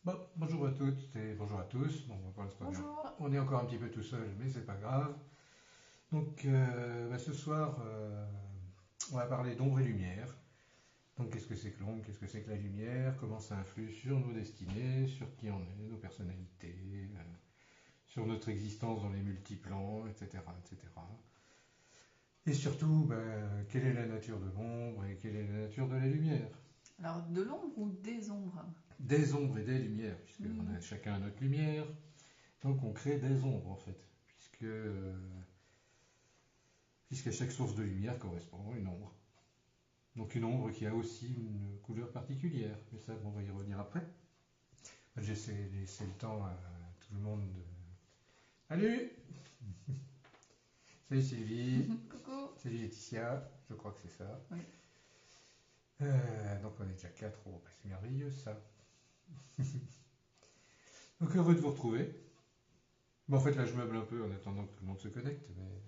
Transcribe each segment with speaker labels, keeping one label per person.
Speaker 1: Bon, bonjour à toutes et bonjour à tous. Bon, pour l'instant,
Speaker 2: Bonjour.
Speaker 1: on est encore un petit peu tout seul, mais c'est pas grave. Donc, ce soir, on va parler d'ombre et lumière. Donc, qu'est-ce que c'est que l'ombre, qu'est-ce que c'est que la lumière, comment ça influe sur nos destinées, sur qui on est, nos personnalités, sur notre existence dans les multiplans, etc., etc. Et surtout, quelle est la nature de l'ombre et quelle est la nature de la lumière?
Speaker 2: Alors, de l'ombre ou des ombres?
Speaker 1: Des ombres et des lumières, puisqu'on
Speaker 2: Hmm.
Speaker 1: a chacun notre lumière. Donc on crée des ombres en fait, puisqu'à chaque source de lumière correspond une ombre. Donc une ombre qui a aussi une couleur particulière, mais ça on va y revenir après. J'essaie de laisser le temps à tout le monde de... Salut. Salut Sylvie,
Speaker 2: Coucou.
Speaker 1: salut Laetitia, je crois que c'est ça.
Speaker 2: Oui.
Speaker 1: Donc on est déjà 4, oh, c'est merveilleux ça. Donc heureux de vous retrouver. Bon, en fait là je meuble un peu en attendant que tout le monde se connecte, mais...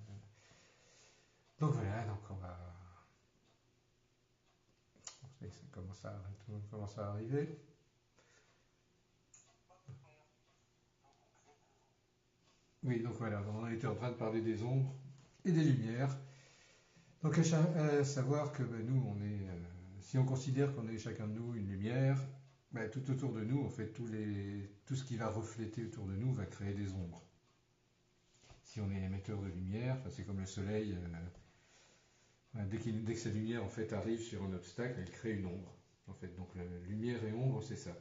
Speaker 1: Donc voilà, donc on va... Ça commence à... Tout le monde commence à arriver. Oui, donc voilà, on était en train de parler des ombres et des lumières. Donc à savoir que nous, on est, si on considère qu'on est chacun de nous une lumière, tout autour de nous, en fait, tout ce qui va refléter autour de nous va créer des ombres. Si on est émetteur de lumière, c'est comme le soleil, dès que sa lumière en fait arrive sur un obstacle, elle crée une ombre. En fait, donc lumière et ombre, c'est ça.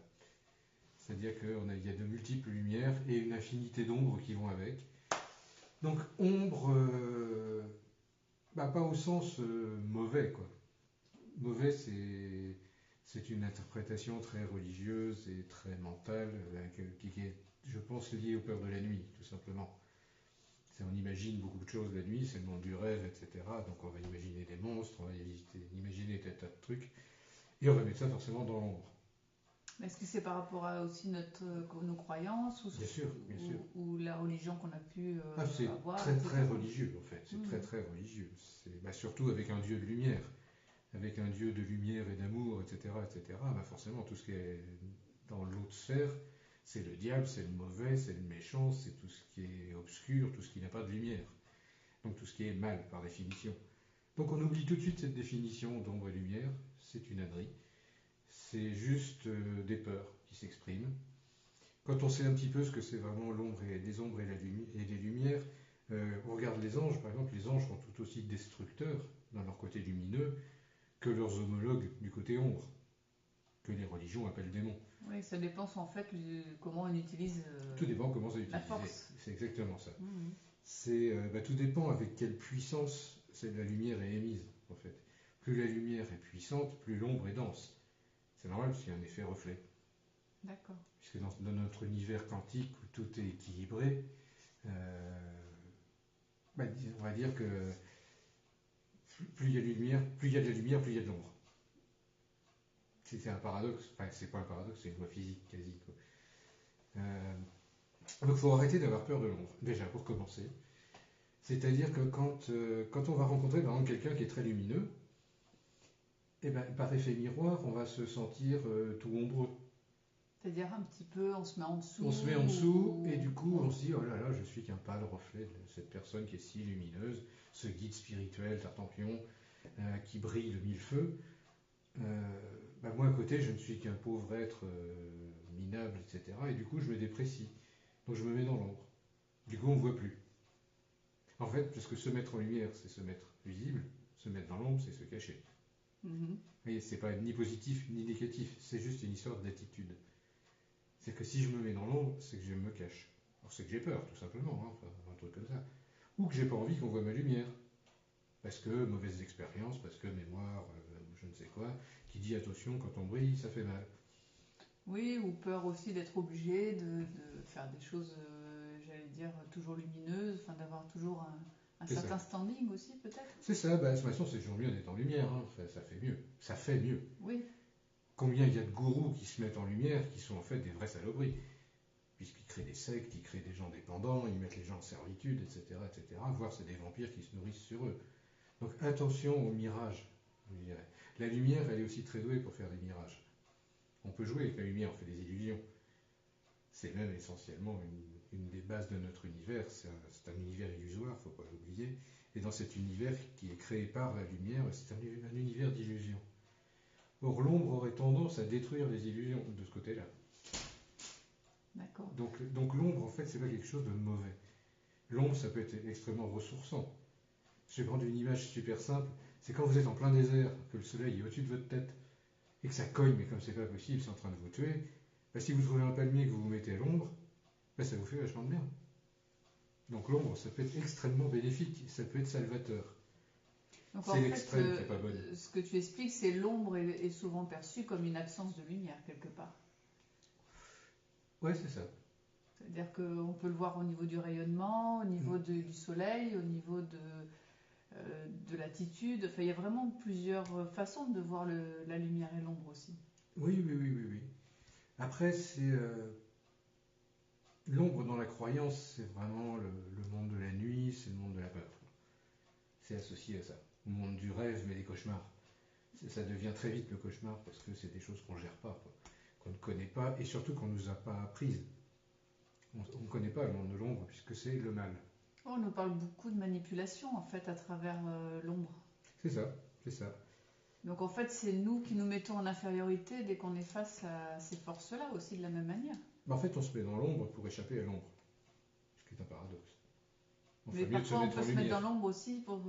Speaker 1: C'est-à-dire qu'il y a de multiples lumières et une infinité d'ombres qui vont avec. Donc ombre, pas au sens mauvais, quoi. Mauvais, c'est une interprétation très religieuse et très mentale, qui est, je pense, liée aux peurs de la nuit, tout simplement. On imagine beaucoup de choses la nuit, c'est le monde du rêve, etc. Donc on va imaginer des monstres, on va imaginer des tas de trucs, et on va mettre ça forcément dans l'ombre.
Speaker 2: Est-ce que c'est par rapport à aussi nos croyances
Speaker 1: Bien sûr, bien sûr.
Speaker 2: ou la religion qu'on a pu
Speaker 1: C'est
Speaker 2: avoir,
Speaker 1: très très
Speaker 2: etc.
Speaker 1: religieux en fait, c'est très
Speaker 2: Mhm.
Speaker 1: très religieux. C'est surtout avec un dieu de lumière, avec un dieu de lumière et d'amour, etc., etc. Forcément tout ce qui est dans l'autre sphère, c'est le diable, c'est le mauvais, c'est le méchant, c'est tout ce qui est obscur, tout ce qui n'a pas de lumière. Donc tout ce qui est mal par définition. Donc on oublie tout de suite cette définition d'ombre et lumière, c'est une ânerie. C'est juste des peurs qui s'expriment. Quand on sait un petit peu ce que c'est vraiment l'ombre et les ombres et les lumières, on regarde les anges, par exemple, les anges sont tout aussi destructeurs dans leur côté lumineux que leurs homologues du côté ombre, que les religions appellent démons.
Speaker 2: Oui, ça dépend en fait comment on utilise
Speaker 1: Tout dépend comment c'est
Speaker 2: la
Speaker 1: utilisé.
Speaker 2: force.
Speaker 1: C'est exactement ça.
Speaker 2: Mhm.
Speaker 1: Tout dépend avec quelle puissance la lumière est émise, en fait. Plus la lumière est puissante, plus l'ombre est dense. C'est normal parce qu'il y a un effet reflet.
Speaker 2: D'accord.
Speaker 1: Puisque dans notre univers quantique où tout est équilibré, euh, on va dire que plus il y a de lumière, plus il y a de la lumière, plus il y a de l'ombre. C'est un paradoxe, enfin c'est pas un paradoxe, c'est une loi physique quasi. Quoi. Donc il faut arrêter d'avoir peur de l'ombre, déjà pour commencer. C'est-à-dire que quand on va rencontrer par exemple quelqu'un qui est très lumineux, par effet miroir, on va se sentir tout ombreux.
Speaker 2: C'est-à-dire un petit peu, on se met en dessous.
Speaker 1: On se met en dessous et du coup on se dit oh là là, je suis qu'un pâle reflet de cette personne qui est si lumineuse, ce guide spirituel, Tartampion, qui brille de mille feux. Moi à côté, je ne suis qu'un pauvre être minable, etc. Et du coup, je me déprécie. Donc je me mets dans l'ombre. Du coup, on ne voit plus. En fait, parce que se mettre en lumière, c'est se mettre visible. Se mettre dans l'ombre, c'est se cacher.
Speaker 2: Mhm.
Speaker 1: Vous voyez, c'est pas ni positif ni négatif. C'est juste une histoire d'attitude. C'est que si je me mets dans l'ombre, c'est que je me cache. Alors c'est que j'ai peur, tout simplement, hein, enfin, un truc comme ça. Ou que j'ai pas envie qu'on voit ma lumière. Parce que mauvaise expérience, parce que mémoire, je ne sais quoi, qui dit attention, quand on brille, ça fait mal.
Speaker 2: Oui, ou peur aussi d'être obligé de faire des choses, j'allais dire, toujours lumineuses, enfin d'avoir toujours un
Speaker 1: C'est ça.
Speaker 2: certain standing aussi peut-être.
Speaker 1: C'est ça, de toute façon c'est toujours mieux d'être en lumière, hein. Ça fait mieux. Ça fait mieux.
Speaker 2: Oui,
Speaker 1: Combien il y a de gourous qui se mettent en lumière, qui sont en fait des vraies saloperies, puisqu'ils créent des sectes, ils créent des gens dépendants, ils mettent les gens en servitude, etc., etc., voire c'est des vampires qui se nourrissent sur eux. Donc attention au mirage, je dirais. La lumière, elle est aussi très douée pour faire des mirages. On peut jouer avec la lumière, on fait des illusions. C'est même essentiellement une des bases de notre univers. C'est un univers illusoire, il ne faut pas l'oublier. Et dans cet univers qui est créé par la lumière, c'est un univers d'illusions. Or, l'ombre aurait tendance à détruire les illusions de ce côté-là.
Speaker 2: D'accord.
Speaker 1: Donc l'ombre, en fait, c'est pas quelque chose de mauvais. L'ombre, ça peut être extrêmement ressourçant. Je vais prendre une image super simple. C'est quand vous êtes en plein désert, que le soleil est au-dessus de votre tête, et que ça cogne, mais comme c'est pas possible, c'est en train de vous tuer. Bah, si vous trouvez un palmier que vous vous mettez à l'ombre, bah, ça vous fait vachement de bien. Donc l'ombre, ça peut être extrêmement bénéfique, ça peut être salvateur.
Speaker 2: Donc
Speaker 1: c'est l'extrême qui n'est pas bonne.
Speaker 2: Ce que tu expliques, c'est l'ombre est souvent perçue comme une absence de lumière quelque part.
Speaker 1: Ouais, c'est ça.
Speaker 2: C'est-à-dire qu'on peut le voir au niveau du rayonnement, au niveau du soleil, au niveau de l'attitude. Enfin, il y a vraiment plusieurs façons de voir la lumière et l'ombre aussi.
Speaker 1: Oui. Après, c'est l'ombre dans la croyance, c'est vraiment le monde de la nuit, c'est le monde de la peur. C'est associé à ça. Au monde du rêve, mais des cauchemars. Ça devient très vite le cauchemar parce que c'est des choses qu'on ne gère pas, qu'on ne connaît pas et surtout qu'on ne nous a pas apprises. On ne connaît pas le monde de l'ombre puisque c'est le mal.
Speaker 2: On nous parle beaucoup de manipulation en fait à travers l'ombre.
Speaker 1: C'est ça.
Speaker 2: Donc en fait, c'est nous qui nous mettons en infériorité dès qu'on est face à ces forces-là aussi de la même manière.
Speaker 1: Mais en fait, on se met dans l'ombre pour échapper à l'ombre, ce qui est un paradoxe.
Speaker 2: Mais parfois, on peut se mettre dans l'ombre aussi pour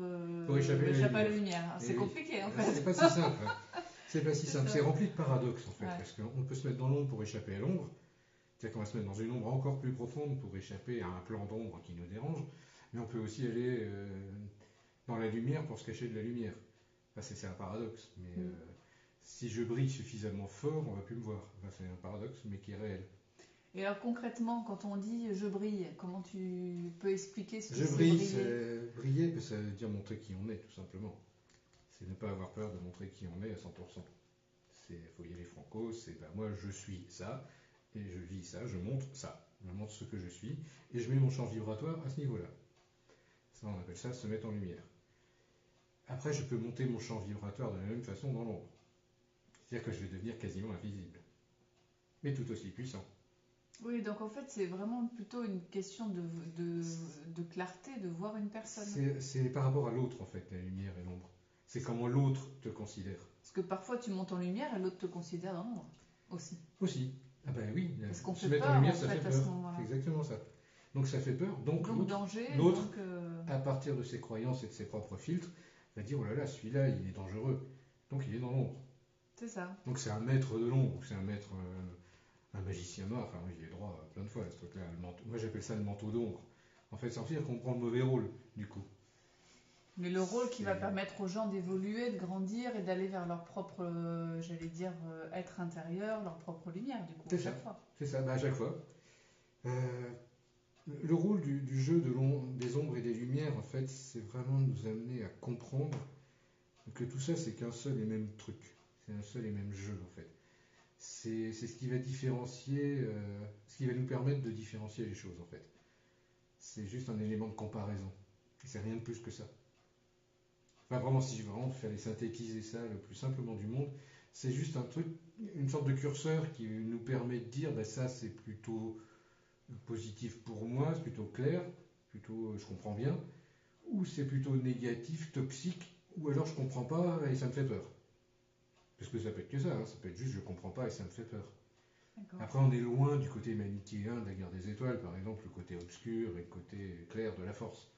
Speaker 1: échapper
Speaker 2: à la lumière. C'est compliqué en fait.
Speaker 1: C'est pas si simple. C'est pas si simple. C'est rempli de paradoxes en fait, parce qu'on peut se mettre dans l'ombre pour échapper à l'ombre. C'est-à-dire qu'on va se mettre dans une ombre encore plus profonde pour échapper à un plan d'ombre qui nous dérange, mais on peut aussi aller dans la lumière pour se cacher de la lumière. Enfin, c'est un paradoxe, mais si je brille suffisamment fort, on ne va plus me voir. Enfin, c'est un paradoxe, mais qui est réel.
Speaker 2: Et alors concrètement, quand on dit je brille, comment tu peux expliquer ce que c'est
Speaker 1: briller? Briller, ça veut dire montrer qui on est, tout simplement. C'est ne pas avoir peur de montrer qui on est à 100%. Il faut y aller franco, c'est moi je suis ça, et je vis ça, je montre ça. Je montre ce que je suis, et je mets mon champ vibratoire à ce niveau-là. Ça, on appelle ça se mettre en lumière. Après, je peux monter mon champ vibratoire de la même façon dans l'ombre. C'est-à-dire que je vais devenir quasiment invisible. Mais tout aussi puissant.
Speaker 2: Oui, donc en fait, c'est vraiment plutôt une question de clarté, de voir une personne.
Speaker 1: C'est par rapport à l'autre, en fait, la lumière et l'ombre. C'est comment l'autre te considère.
Speaker 2: Parce que parfois, tu montes en lumière et l'autre te considère dans l'ombre aussi.
Speaker 1: Aussi. Ah ben oui,
Speaker 2: parce qu'on
Speaker 1: se
Speaker 2: fait
Speaker 1: mettre
Speaker 2: peur,
Speaker 1: en lumière,
Speaker 2: en
Speaker 1: ça
Speaker 2: fait,
Speaker 1: fait
Speaker 2: à
Speaker 1: peur.
Speaker 2: ce moment-là.
Speaker 1: C'est exactement ça. Donc ça fait peur. Donc
Speaker 2: l'autre,
Speaker 1: à partir de ses croyances et de ses propres filtres, va dire, oh là là, celui-là, il est dangereux. Donc il est dans l'ombre.
Speaker 2: C'est ça.
Speaker 1: Donc c'est un maître de l'ombre, ou c'est un maître, un magicien noir. Enfin, moi j'y ai droit plein de fois à ce truc-là. Moi j'appelle ça le manteau d'ombre. En fait, ça veut dire qu'on prend le mauvais rôle, du coup.
Speaker 2: Mais le rôle qui va permettre aux gens d'évoluer, de grandir et d'aller vers leur propre, j'allais dire, être intérieur, leur propre lumière, du coup, à chaque fois.
Speaker 1: C'est ça, à chaque fois. Le rôle du jeu des ombres et des lumières, en fait, c'est vraiment de nous amener à comprendre que tout ça, c'est qu'un seul et même truc. C'est un seul et même jeu, en fait. C'est ce qui va différencier, ce qui va nous permettre de différencier les choses, en fait. C'est juste un élément de comparaison. C'est rien de plus que ça. Enfin, vraiment, si je veux vraiment faire synthétiser ça le plus simplement du monde, c'est juste un truc, une sorte de curseur qui nous permet de dire, ça c'est plutôt positif pour moi, c'est plutôt clair, plutôt je comprends bien, ou c'est plutôt négatif, toxique, ou alors je comprends pas et ça me fait peur. Parce que ça peut être que ça, ça peut être juste je comprends pas et ça me fait peur. Après on est loin du côté manichéen de la guerre des étoiles, par exemple, le côté obscur et le côté clair de la force.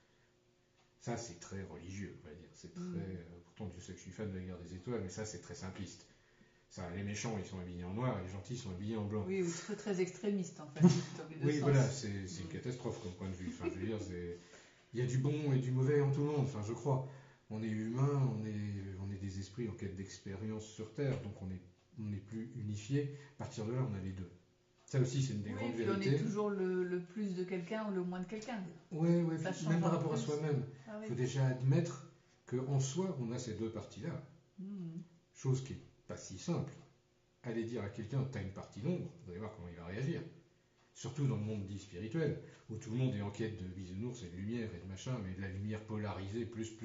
Speaker 1: Ça, c'est très religieux, on va dire. C'est très. Pourtant, Dieu sait que je suis fan de la guerre des étoiles, mais ça, c'est très simpliste. Ça, les méchants, ils sont habillés en noir, et les gentils sont habillés en blanc.
Speaker 2: Oui, ou très, très extrémiste, en fait.
Speaker 1: Oui, voilà, c'est une catastrophe comme point de vue. Enfin, je veux dire, il y a du bon et du mauvais en tout le monde, enfin, je crois. On est humain, on est des esprits en quête d'expérience sur Terre, donc on n'est plus unifiés. À partir de là, on a les deux. Ça aussi, c'est une des grandes vérités.
Speaker 2: On est toujours le plus de quelqu'un ou le moins de quelqu'un.
Speaker 1: Oui, même par rapport à soi-même. Il faut déjà admettre qu'en soi, on a ces deux parties-là. Chose qui n'est pas si simple. Aller dire à quelqu'un, tu as une partie d'ombre, vous allez voir comment il va réagir. Surtout dans le monde dit spirituel, où tout le monde est en quête de bisounours et de lumière et de machin, mais de la lumière polarisée, plus.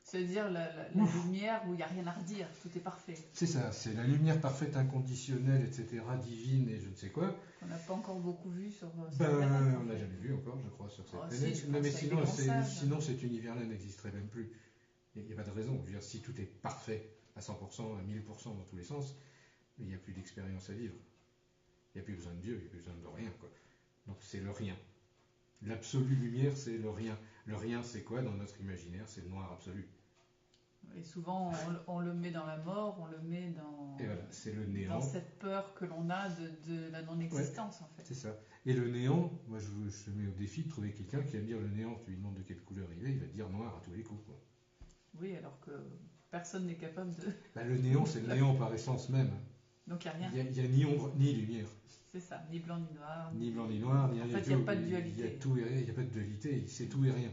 Speaker 2: C'est-à-dire la lumière où il n'y a rien à redire, tout est parfait.
Speaker 1: C'est ça, c'est la lumière parfaite, inconditionnelle, etc., divine et je ne sais quoi.
Speaker 2: On n'a pas encore beaucoup vu sur cette
Speaker 1: Ben,
Speaker 2: planète.
Speaker 1: on n'a jamais vu encore, je crois, sur cette
Speaker 2: Oh, si,
Speaker 1: planète.
Speaker 2: je
Speaker 1: Non, mais
Speaker 2: pense avec des grands sages.
Speaker 1: sinon, cet univers-là n'existerait même plus. Il n'y a pas de raison. Je veux dire, si tout est parfait à 100%, à 1000% dans tous les sens, il n'y a plus d'expérience à vivre. Il n'y a plus besoin de Dieu, il n'y a plus besoin de rien, quoi. Donc c'est le rien. L'absolue lumière, c'est le rien. Le rien, c'est quoi dans notre imaginaire? C'est le noir absolu.
Speaker 2: Et souvent, on le met dans la mort, on le met
Speaker 1: Et voilà, c'est le néant.
Speaker 2: dans cette peur que l'on a de la non-existence, en fait.
Speaker 1: C'est ça. Et le néant, moi je te mets au défi de trouver quelqu'un qui va me dire le néant, tu lui demandes de quelle couleur il va te dire noir à tous les coups, quoi.
Speaker 2: Oui, alors que personne n'est capable de...
Speaker 1: Ben, le néant, c'est le néant par essence même.
Speaker 2: Donc il n'y a rien.
Speaker 1: Il n'y a ni ombre ni lumière.
Speaker 2: C'est ça, ni blanc ni noir.
Speaker 1: Ni blanc ni noir, ni
Speaker 2: En
Speaker 1: rien
Speaker 2: fait,
Speaker 1: du
Speaker 2: il n'y
Speaker 1: tout.
Speaker 2: a pas de dualité.
Speaker 1: Il y a tout et rien, il n'y a pas de dualité, c'est tout et rien.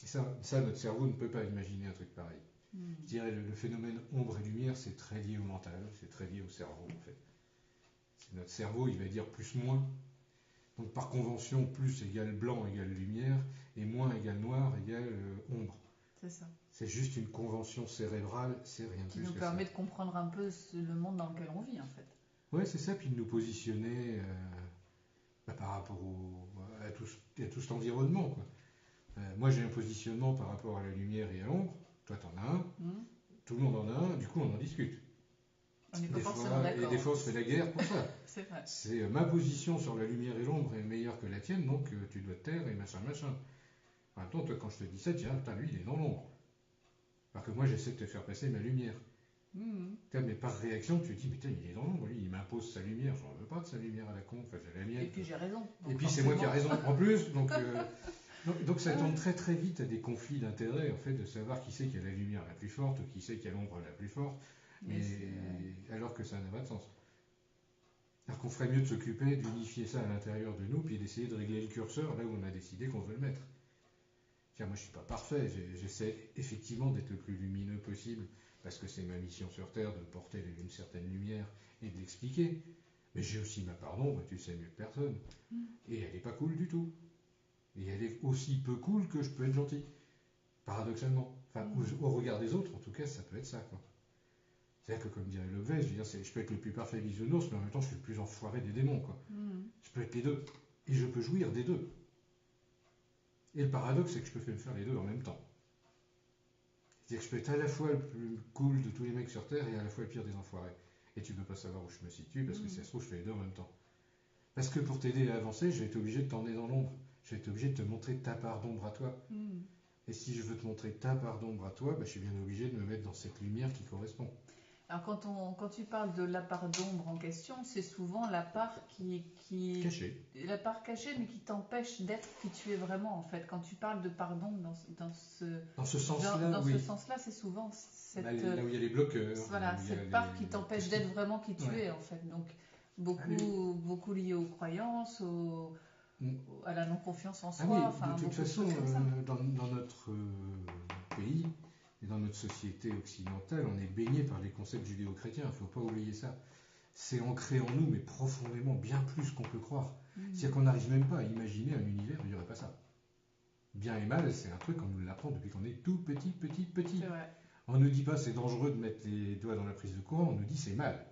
Speaker 1: Et ça, notre cerveau ne peut pas imaginer un truc pareil. Je dirais le phénomène ombre et lumière, c'est très lié au mental, c'est très lié au cerveau en fait. C'est notre cerveau, il va dire plus moins. Donc par convention, plus égale blanc égale lumière, et moins égale noir égale ombre.
Speaker 2: C'est ça.
Speaker 1: C'est juste une convention cérébrale, c'est rien de plus que ça.
Speaker 2: Qui nous permet de comprendre un peu le monde dans lequel on vit en fait.
Speaker 1: Ouais, c'est ça, puis de nous positionner par rapport à tout cet environnement, quoi. Moi j'ai un positionnement par rapport à la lumière et à l'ombre, toi t'en as un, tout le monde en a un, du coup on en discute.
Speaker 2: On n'est pas forcément d'accord.
Speaker 1: Et des fois on se fait la guerre pour ça.
Speaker 2: C'est vrai.
Speaker 1: C'est ma position sur la lumière et l'ombre est meilleure que la tienne, donc tu dois te taire et machin. En même temps, toi quand je te dis ça, tu dis, ah putain, lui il est dans l'ombre. Alors que moi j'essaie de te faire passer ma lumière. Mais par réaction, tu te dis, mais putain, il est dans l'ombre, lui, il m'impose sa lumière, j'en veux pas de sa lumière à la con, enfin j'ai la mienne.
Speaker 2: Et puis j'ai raison.
Speaker 1: Et puis c'est moi qui ai raison en plus, donc ça tourne très très vite à des conflits d'intérêts, en fait, de savoir qui c'est qui a la lumière la plus forte, ou qui c'est qui a l'ombre la plus forte, alors que ça n'a pas de sens. Alors qu'on ferait mieux de s'occuper d'unifier ça à l'intérieur de nous, puis d'essayer de régler le curseur là où on a décidé qu'on veut le mettre. Tiens, moi je suis pas parfait, j'essaie effectivement d'être le plus lumineux possible, parce que c'est ma mission sur Terre de porter une certaine lumière et de l'expliquer. Mais j'ai aussi ma part d'ombre, tu sais mieux que personne. Et elle n'est pas cool du tout. Et elle est aussi peu cool que je peux être gentil. Paradoxalement. Enfin, au regard des autres, en tout cas, ça peut être ça, quoi. C'est-à-dire que, comme dirait Lovett, je peux être le plus parfait bisounours, mais en même temps, je suis le plus enfoiré des démons, quoi. Je peux être les deux. Et je peux jouir des deux. Et le paradoxe, c'est que je peux faire les deux en même temps. C'est-à-dire que je peux être à la fois le plus cool de tous les mecs sur Terre et à la fois le pire des enfoirés. Et tu ne peux pas savoir où je me situe, parce que si ça se trouve, je fais les deux en même temps. Parce que pour t'aider à avancer, je vais être obligé de t'emmener dans l'ombre. Je vais être obligé de te montrer ta part d'ombre à toi. Et si je veux te montrer ta part d'ombre à toi, je suis bien obligé de me mettre dans cette lumière qui correspond.
Speaker 2: Alors quand tu parles de la part d'ombre en question, c'est souvent la part qui...
Speaker 1: Cachée.
Speaker 2: La part cachée, mais qui t'empêche d'être qui tu es vraiment, en fait. Quand tu parles de part d'ombre dans ce
Speaker 1: sens-là,
Speaker 2: ce sens-là, c'est souvent cette...
Speaker 1: Là où il y a les bloqueurs.
Speaker 2: Voilà, cette part qui t'empêche d'être vraiment qui tu es, en fait. Donc, beaucoup lié aux croyances, à la non-confiance en soi.
Speaker 1: De toute façon, dans notre pays et dans notre société occidentale, on est baigné par les concepts judéo-chrétiens, il ne faut pas oublier ça. C'est ancré en nous, mais profondément, bien plus qu'on peut croire. C'est-à-dire qu'on n'arrive même pas à imaginer un univers où il n'y aurait pas ça. Bien et mal, c'est un truc qu'on nous l'apprend depuis qu'on est tout petit.
Speaker 2: C'est vrai.
Speaker 1: On ne nous dit pas c'est dangereux de mettre les doigts dans la prise de courant, on nous dit c'est mal.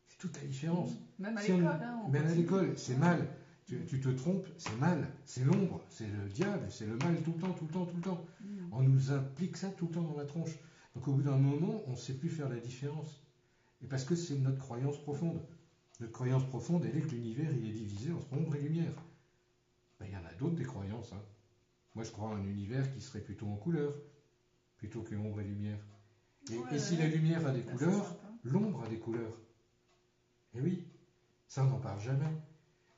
Speaker 1: C'est toute la différence.
Speaker 2: Même à l'école.
Speaker 1: Même à l'école, c'est mal. Tu te trompes, c'est mal, c'est l'ombre, c'est le diable, c'est le mal tout le temps. On nous implique ça tout le temps dans la tronche. Donc au bout d'un moment, on ne sait plus faire la différence. Et parce que c'est notre croyance profonde. Notre croyance profonde, elle est que l'univers, il est divisé entre ombre et lumière. Il y en a d'autres des croyances. Moi, je crois en un univers qui serait plutôt en couleur, plutôt que ombre et lumière. Et si la lumière a des couleurs, l'ombre a des couleurs. Et oui, ça on n'en parle jamais.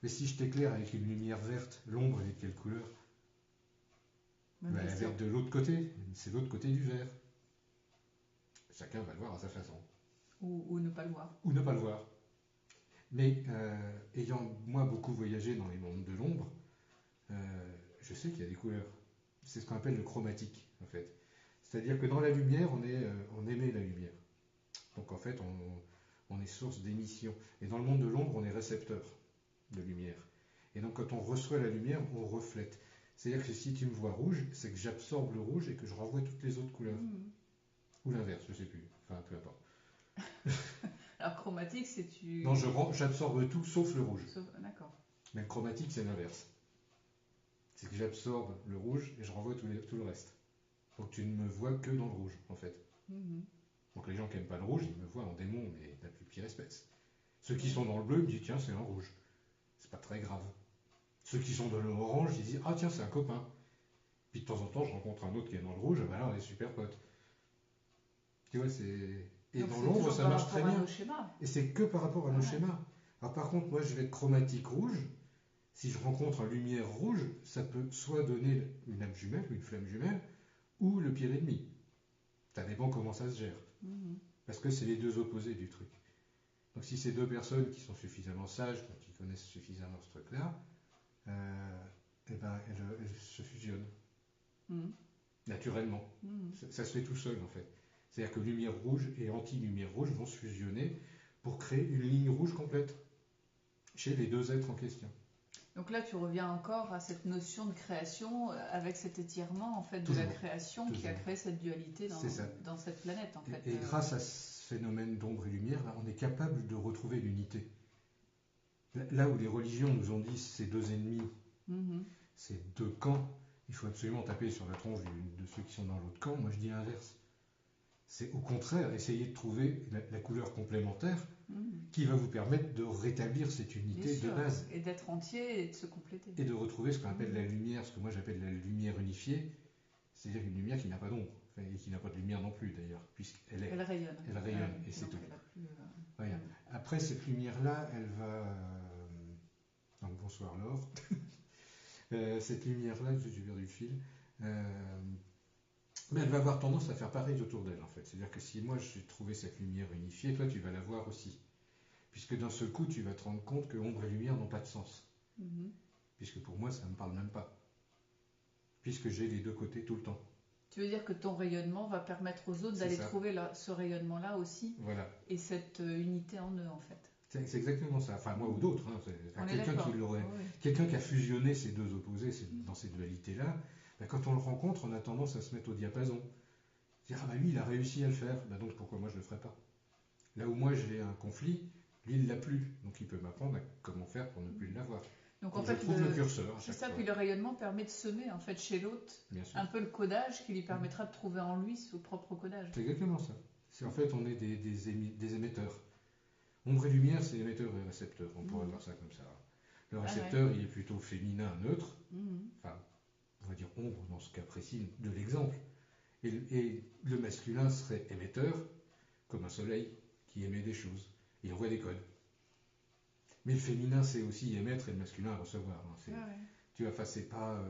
Speaker 1: Mais si je t'éclaire avec une lumière verte, l'ombre elle est de quelle couleur? Elle va être de l'autre côté, c'est l'autre côté du verre. Chacun va le voir à sa façon.
Speaker 2: Ou ne pas le voir.
Speaker 1: Ou ne pas le voir. Mais ayant moi beaucoup voyagé dans les mondes de l'ombre, je sais qu'il y a des couleurs. C'est ce qu'on appelle le chromatique, en fait. C'est-à-dire que dans la lumière, on émet la lumière. Donc en fait, on est source d'émission. Et dans le monde de l'ombre, on est récepteur de lumière. Et donc quand on reçoit la lumière, on reflète. C'est-à-dire que si tu me vois rouge, c'est que j'absorbe le rouge et que je renvoie toutes les autres couleurs. Ou l'inverse, je sais plus. Enfin, peu importe.
Speaker 2: Alors chromatique, c'est tu...
Speaker 1: Non, j'absorbe tout sauf le rouge.
Speaker 2: D'accord.
Speaker 1: Mais le chromatique, c'est l'inverse. C'est que j'absorbe le rouge et je renvoie tout le reste. Donc tu ne me vois que dans le rouge, en fait. Donc les gens qui n'aiment pas le rouge, ils me voient en démon, mais la plus pire espèce. Ceux qui sont dans le bleu me disent, tiens, c'est un rouge. C'est pas très grave. Ceux qui sont dans l'orange, ils disent, ah tiens, c'est un copain. Puis de temps en temps, je rencontre un autre qui est dans le rouge, ben là, on est super potes. Tu vois, c'est... Et
Speaker 2: donc
Speaker 1: dans l'ombre, ça marche très bien.
Speaker 2: Schémas.
Speaker 1: Et c'est que par rapport à nos schémas. Alors par contre, moi, je vais être chromatique rouge. Si je rencontre un lumière rouge, ça peut soit donner une âme jumelle, une flamme jumelle, ou le pire ennemi. Ça dépend comment ça se gère. Parce que c'est les deux opposés du truc. Donc si c'est deux personnes qui sont suffisamment sages, qui connaissent suffisamment ce truc-là, eh ben, elles se fusionnent. Naturellement. Ça se fait tout seul en fait. C'est-à-dire que lumière rouge et anti-lumière rouge vont se fusionner pour créer une ligne rouge complète chez les deux êtres en question.
Speaker 2: Donc là, tu reviens encore à cette notion de création avec cet étirement en fait de la création qui a créé cette dualité dans cette planète en fait.
Speaker 1: Et grâce à ce phénomène d'ombre et lumière, là, on est capable de retrouver l'unité. Là où les religions nous ont dit ces deux ennemis, ces deux camps, il faut absolument taper sur la tronche de ceux qui sont dans l'autre camp. Moi, je dis l'inverse. C'est au contraire essayer de trouver la couleur complémentaire qui va vous permettre de rétablir cette unité de base.
Speaker 2: Et d'être entier et de se compléter.
Speaker 1: Et de retrouver ce qu'on appelle la lumière, ce que moi j'appelle la lumière unifiée, c'est-à-dire une lumière qui n'a pas d'ombre, et qui n'a pas de lumière non plus d'ailleurs, puisqu'elle
Speaker 2: elle rayonne.
Speaker 1: Elle rayonne, et c'est tout. Après, cette lumière-là, elle va... Donc, bonsoir Laure. Cette lumière-là, j'ai perdu le fil. Mais elle va avoir tendance à faire pareil autour d'elle, en fait. C'est-à-dire que si moi j'ai trouvé cette lumière unifiée, toi tu vas la voir aussi. Puisque d'un seul coup, tu vas te rendre compte que ombre et lumière n'ont pas de sens. Puisque pour moi, ça ne me parle même pas. Puisque j'ai les deux côtés tout le temps.
Speaker 2: Tu veux dire que ton rayonnement va permettre aux autres d'aller trouver ce rayonnement-là aussi.
Speaker 1: Voilà.
Speaker 2: Et cette unité en eux, en fait.
Speaker 1: C'est exactement ça. Enfin, moi ou d'autres. Quelqu'un qui a fusionné ces deux opposés, dans ces dualités-là, ben, quand on le rencontre, on a tendance à se mettre au diapason. Dire, ah ben lui, il a réussi à le faire, ben donc pourquoi moi je ne le ferais pas? Là où moi j'ai un conflit, lui, il ne l'a plus. Donc il peut m'apprendre à comment faire pour ne plus l'avoir.
Speaker 2: Donc en fait,
Speaker 1: je trouve le curseur.
Speaker 2: C'est ça, puis le rayonnement permet de semer en fait chez l'autre un peu le codage qui lui permettra de trouver en lui son propre codage.
Speaker 1: C'est exactement ça. En fait, on est des émetteurs. Ombre et lumière, c'est émetteur et récepteur. On pourrait voir ça comme ça. Le récepteur, il est plutôt féminin, neutre. Enfin, on va dire ombre dans ce cas précis de l'exemple. Et le masculin serait émetteur, comme un soleil qui émet des choses. Il envoie des codes. Mais le féminin, c'est aussi émettre et le masculin recevoir. Tu vois, enfin, c'est pas...